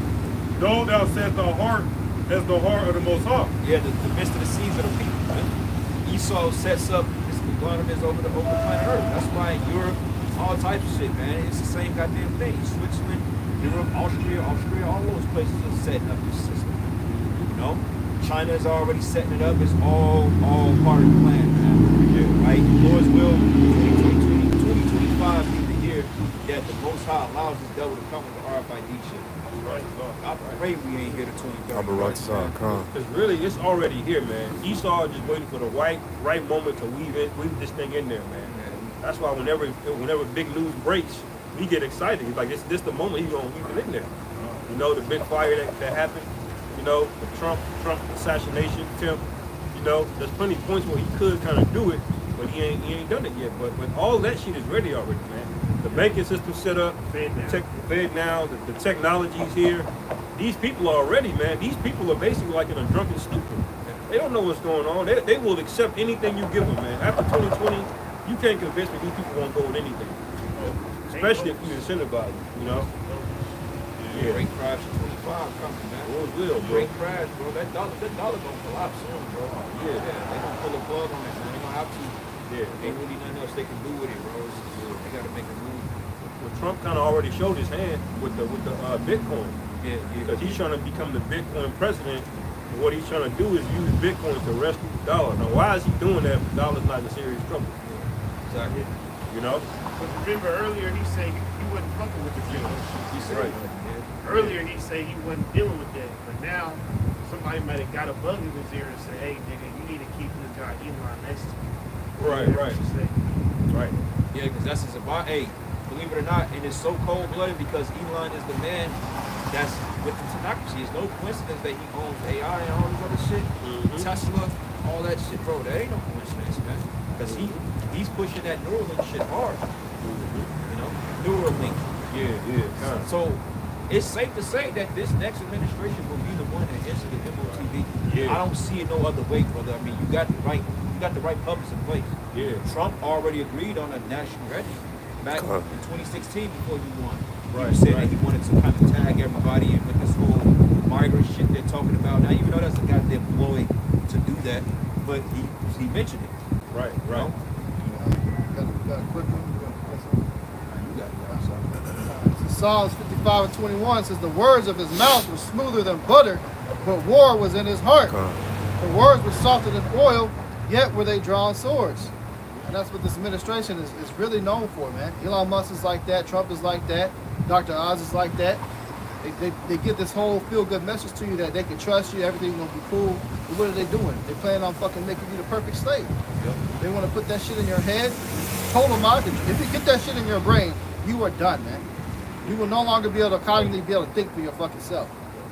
though thou set thy heart as the heart of the Most High. Yeah, the midst of the seas of the people, man. Esau sets up his governments over the planet Earth. That's why in Europe, all types of shit, man. It's the same goddamn thing. Switzerland, Europe, Austria, all those places are setting up this system. You know? China is already setting it up. It's all part of the plan, man. Yeah, right? Lord's will, 2025 be the year that the Most High allows this devil to come with the RFID shit. Right. I pray we ain't here to 2030. I'm a right side, come. Because really, it's already here, man. Esau just waiting for the right moment to weave this thing in there, man. That's why whenever big news breaks, we get excited. He's like, this the moment he's gonna weave it in there. You know, the big fire that happened. You know, the Trump assassination attempt. You know, there's plenty of points where he could kind of do it, but he ain't done it yet. But all that shit is ready already, man. The banking system set up, Fed now, the technology's here. These people are ready, man. These people are basically like in a drunken stupor. They don't know what's going on. They will accept anything you give them, man. After 2020, you can't convince me these people won't go with anything. Especially if you incentivize them, you know? Yeah. Great crash in 25 coming, man. It will, bro. Great crash, bro. That dollar gonna collapse soon, bro. Yeah. They gonna pull a plug on it, man. They gonna have to. Yeah. Ain't really nothing else they can do with it, bro. They gotta make a move. Well, Trump kind of already showed his hand with the Bitcoin. Yeah. Because he's trying to become the Bitcoin president. And what he's trying to do is use Bitcoin to rescue the dollar. Now, why is he doing that if the dollar's not in serious trouble? Exactly. You know? But remember earlier he said he wasn't fucking with the bill. He said, Right. yeah. Earlier he said he wasn't dealing with that. But now somebody might have got a bug in his ear and said, hey nigga, you need to keep this guy Elon next to you. Right. Right. Yeah, because that's his about. Hey, believe it or not, and it's so cold-blooded because Elon is the man that's with the technocracy. It's no coincidence that he owns AI and all this other shit. Tesla, all that shit, bro. That ain't no coincidence, man. Because he's pushing that Neuralink shit hard. You know, Neuralink. Yeah. So it's safe to say that this next administration will be the one that ends the MOTV. Yeah. I don't see it no other way, brother. I mean, you got the right puppets in place. Yeah. Trump already agreed on a national register back in 2016 before he won. Right, He said right. that he wanted to kind of tag everybody in with this whole migrant shit they're talking about. Now, even though that's a goddamn ploy to do that, but he mentioned it. Right. You know? Got a quick one. You got it. I'm sorry. Psalms 55:21 says, the words of his mouth were smoother than butter, but war was in his heart. The words were softer than oil, yet were they drawn swords. And that's what this administration is really known for, man. Elon Musk is like that. Trump is like that. Dr. Oz is like that. They get this whole feel-good message to you that they can trust you, everything's gonna be cool. But what are they doing? They plan on fucking making you the perfect slave. They want to put that shit in your head. Total mind control. If you get that shit in your brain, you are done, man. You will no longer be able to cognitively be able to think for your fucking self.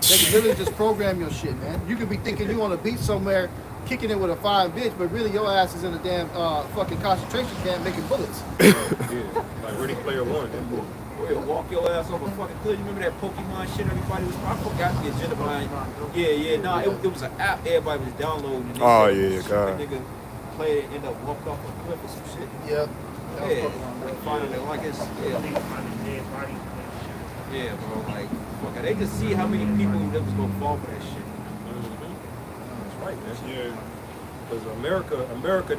They can literally just program your shit, man. You could be thinking you on a beach somewhere, kicking it with a fine bitch, but really your ass is in a damn fucking concentration camp making bullets. Like Ready Player One. Well, walk your ass over fucking cliff. You remember that Pokemon shit? Everybody was. I forgot the agenda behind. Nah, it was an app everybody was downloading. And they Oh, said, yeah, shoot, God. that nigga played it, end up walked off a cliff or some shit. Yeah. Like finding it like it's yeah, bro. Like, fuck, they just see how many people that was gonna fall for that shit. That's right, man. Yeah. Because America,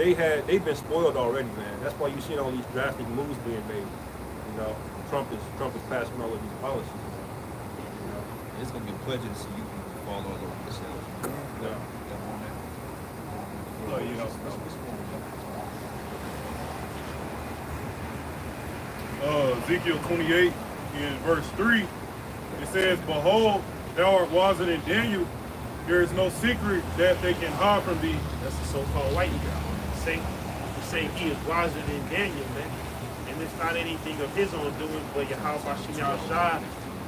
they've been spoiled already, man. That's why you seen all these drastic moves being made. You know, Trump is passing all of these policies. You know, It's gonna be a pleasure to see you people fall all over yourselves. yeah. Well, you know, Ezekiel 28 in verse 3, it says, behold, thou art wiser than Daniel. There is no secret that they can hide from thee. That's the so-called white guy. Say he is wiser than Daniel, man. And it's not anything of his own doing, but Yahweh Shem Shai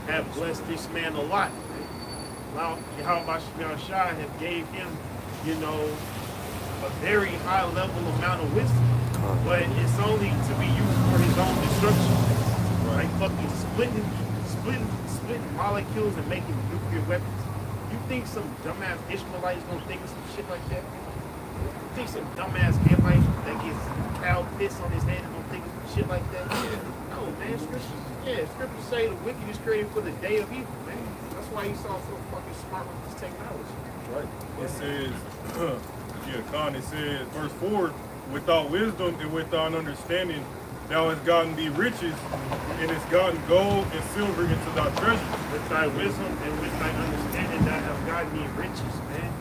have blessed this man a lot. Now, Yahweh Shem Shai have gave him, you know, a very high level amount of wisdom. But it's only to be used for his own destruction. Like fucking splitting molecules and making nuclear weapons. You think some dumbass Ishmaelites gonna think of some shit like that? You think some dumbass Hamite that gets cow piss on his head is gonna think of some shit like that? No, man. Scriptures say the wicked is created for the day of evil, man. That's why he's so fucking smart with this technology. Right. It says, it says, verse 4, without wisdom and without understanding, thou hast gotten thee riches, and hast gotten gold and silver into thy treasure. With thy wisdom and with thy understanding, thou have gotten thee riches, man.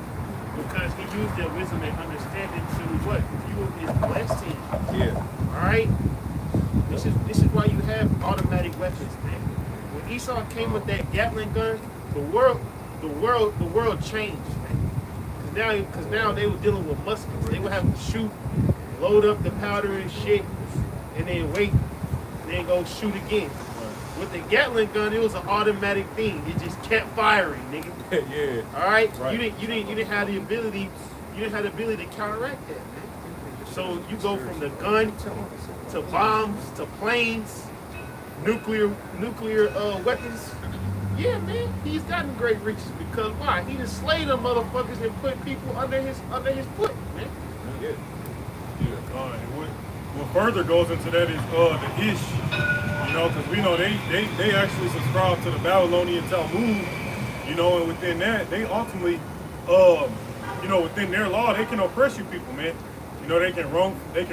Because he used their wisdom and understanding to what? Fuel his blessing. Yeah. Alright? This is why you have automatic weapons, man. When Esau came with that Gatling gun, the world changed, man. Because now they were dealing with muskets. They would have to shoot, load up the powder and shit, and then wait, and then go shoot again. With the Gatling gun, it was an automatic thing. It just kept firing, nigga. Yeah. All right? Right. You didn't have the ability. You didn't have the ability to counteract that, man. So you go from the gun to bombs to planes, nuclear weapons. Yeah, man, he's gotten great riches because why? He just slayed them motherfuckers and put people under his foot, man. Yeah. And what further goes into that is the Ish, you know, because we know they actually subscribe to the Babylonian Talmud, you know, and within that, they ultimately, you know, within their law, they can oppress you people, man. You know, they can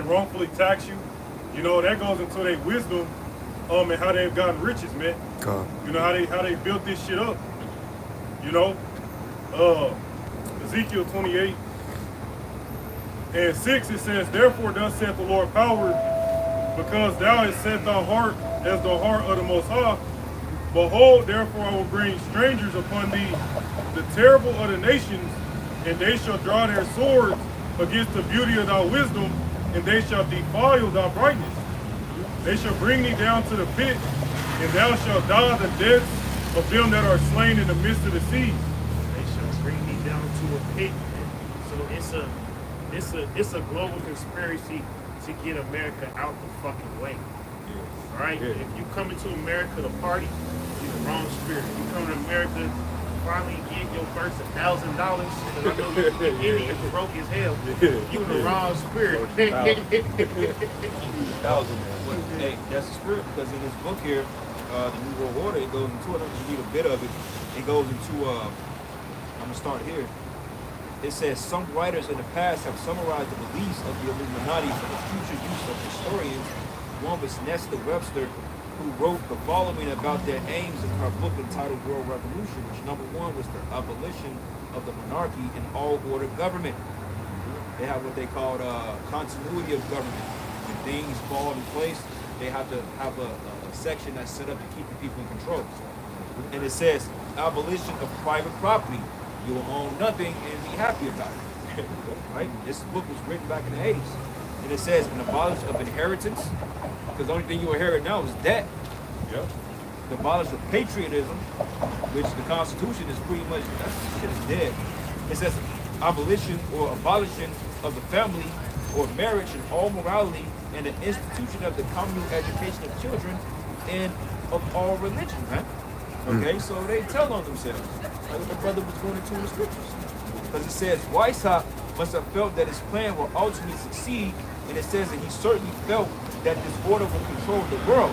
wrongfully tax you. You know, that goes into their wisdom, and how they've gotten riches, man. You know, how they built this shit up. You know, Ezekiel 28 and 6, it says, therefore thus saith the Lord power, because thou hast set thy heart as the heart of the Most High. Behold, therefore I will bring strangers upon thee, the terrible of the nations, and they shall draw their swords against the beauty of thy wisdom, and they shall defile thy brightness. They shall bring thee down to the pit, and thou shalt die the deaths of them that are slain in the midst of the sea. They shall bring me down to a pit. So it's a global conspiracy to get America out the fucking way. All right. Yeah. If you come into America to party, you're the wrong spirit. If you come to America, finally get your first $1,000. Because I know you're Indian, broke as hell. You in the wrong spirit. Thousand. Hey, that's the spirit, because in this book here, the New World Order, it goes into it. I'm just read a bit of it. It goes into I'm gonna start here. It says some writers in the past have summarized the beliefs of the Illuminati for the future use of historians. One was Nesta Webster, who wrote the following about their aims in her book entitled World Revolution, which number one was the abolition of the monarchy and all-order government. They have what they call continuity of government. When things fall in place, they have to have a section that's set up to keep the people in control. And it says abolition of private property. You will own nothing and be happy about it. Right? This book was written back in the 80s. And it says an abolish of inheritance, because the only thing you inherit now is debt. Yep. The abolish of patriotism, which the Constitution is pretty much, that shit is dead. It says abolition or abolishing of the family or marriage and all morality and the institution of the communal education of children and of all religion, man. Okay, so they tell on themselves. Like what the brother was going into in the scriptures. Because it says Weishaupt must have felt that his plan will ultimately succeed, and it says that he certainly felt that this order would control the world.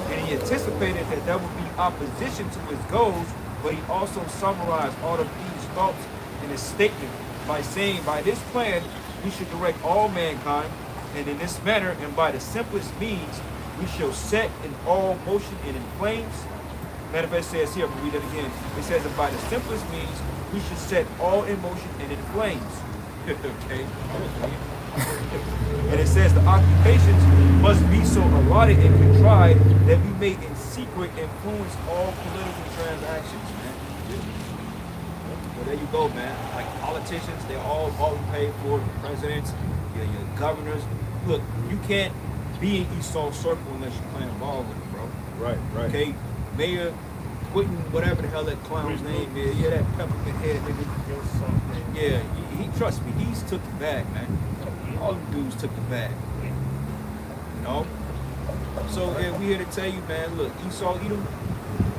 And he anticipated that there would be opposition to his goals, but he also summarized all of these thoughts in his statement by saying, by this plan, we should direct all mankind, and in this manner, and by the simplest means, we shall set in all motion and in flames. Matter of fact, it says here, I'm going to read it again. It says that by the simplest means, we should set all in motion and in flames. Okay. And it says the occupations must be so allotted and contrived that we may in secret influence all political transactions, man. Well, there you go, man. Like politicians, they're all paid for. The presidents, your governors. Look, you can't be in Esau Circle unless you're playing ball with it, bro. Right. Okay? Mayor Quentin, whatever the hell that clown's name is. Yeah, that peppermint head nigga. Yeah, he trust me, he's took the bag, man. All the dudes took the bag. You know? So we here to tell you, man, look, Esau Edom,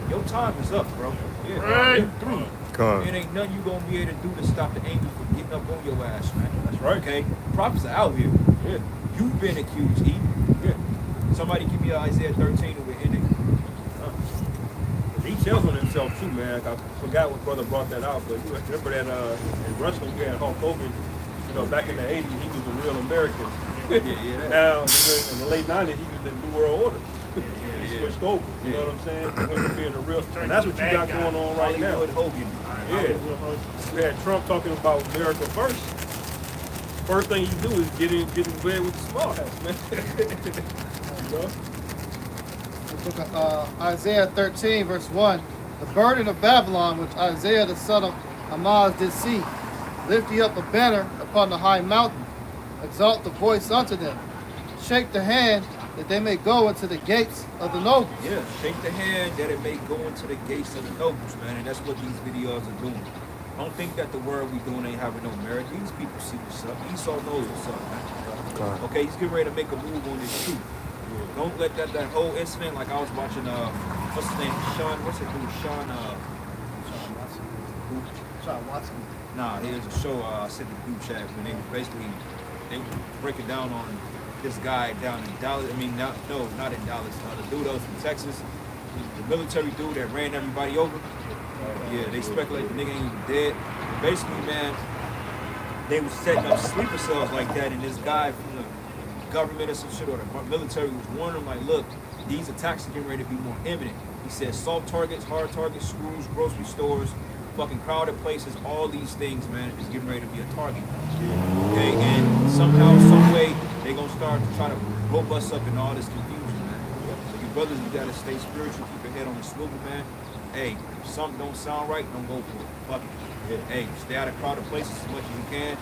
your time is up, bro. Yeah, Right. you're through. Come. It ain't nothing you gonna be able to do to stop the angel from getting up on your ass, man. That's right. Okay? Prophets are out here. Yeah. You've been accused, E. Yeah. Somebody give me Isaiah 13 and we're in it. He tells on himself too, man. I forgot what brother brought that out, but you remember that in wrestling we had Hulk Hogan. You know, back in the '80s, he was a real American. Yeah. Now in the late '90s, he was the New World Order. He switched over. You know what I'm saying? He went from being a real, and that's what you got going on right now. Hollywood Hogan. Yeah. We had Trump talking about America first. First thing you do is get in bed with the small ass, man. You know? The book of Isaiah 13, verse 1. The burden of Babylon, which Isaiah the son of Amoz did see. Lift ye up a banner upon the high mountain. Exalt the voice unto them. Shake the hand that they may go into the gates of the nobles. Yeah, shake the hand that it may go into the gates of the nobles, man. And that's what these videos are doing. Don't think that the word we doing ain't having no merit. These people see what's up. Esau knows what's up, man. Okay, he's getting ready to make a move on this too. Don't let that whole incident, like I was watching, what's his name? What's it dude? Sean Watson. Nah, there's a show I sent in the group chat when they were breaking down on this guy down in Dallas. I mean, not in Dallas. The dude that was from Texas, the military dude that ran everybody over. Yeah, they speculate the nigga ain't even dead. Basically, man, they was setting up sleeper cells like that, and this guy from the government or some shit or the military was warning them like, look, these attacks are getting ready to be more imminent. He said soft targets, hard targets, schools, grocery stores, fucking crowded places, all these things, man, is getting ready to be a target. Okay, and somehow, some way, they gonna start to try to rope us up in all this confusion, man. So you brothers, you gotta stay spiritual, keep your head on the swivel, man. Hey, if something don't sound right, don't go for it. Fuck it. Hey, stay out of crowded places as much as you can.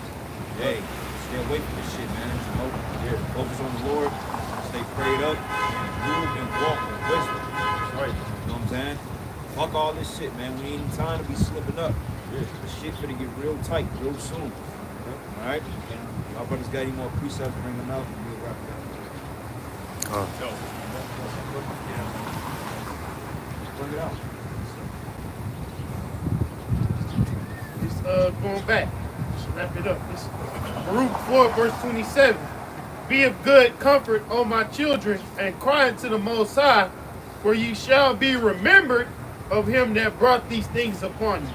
Hey, stay away from this shit, man. You know, focus on the Lord, stay prayed up, move and walk in wisdom. That's right. You know what I'm saying? Fuck all this shit, man. We ain't time to be slipping up. The shit finna get real tight real soon. All right? And my brothers got any more precepts, bring them out, and we'll wrap it up. Bring it out. Just going back, just wrap it up. This Baruch 4, verse 27. Be of good comfort, O my children, and cry unto the Most High, for ye shall be remembered of him that brought these things upon you.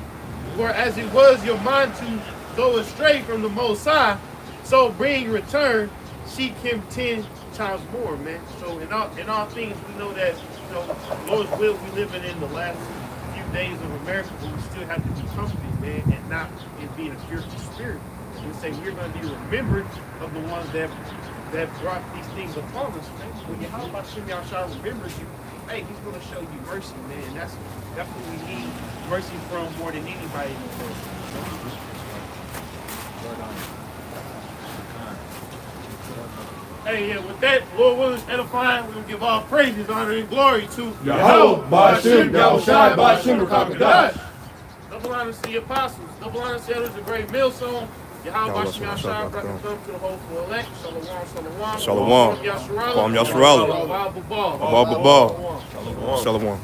For as it was your mind to go astray from the Most High, so bring return, seek him 10 times more, man. So in all things, we know that, you know, Lord's will, we living in the last few days of America, but we still have to be comforted, man, and not be in a fearful spirit. And we say we're going to be remembered of the ones that brought these things upon us, man. When Yahweh Hashem Yahshua remembers you, hey, he's going to show you mercy, man. And that's what we need mercy from more than anybody in the world. Hey, yeah, with that, Lord willing, edifying, we're going to give all praises, honor, and glory to Yahweh, Ba'ashem, Yahushai, Ba'ashem, Rakakadash. double honors to the apostles, double honors to the great millstone. Yahweh Bashem Yahshua brought them to the hopeful elect. Shalom, shalom. Shalom. Kwam Yasharala. Kwam Yasharala. Awal Babal. Awal Babal. Shalom.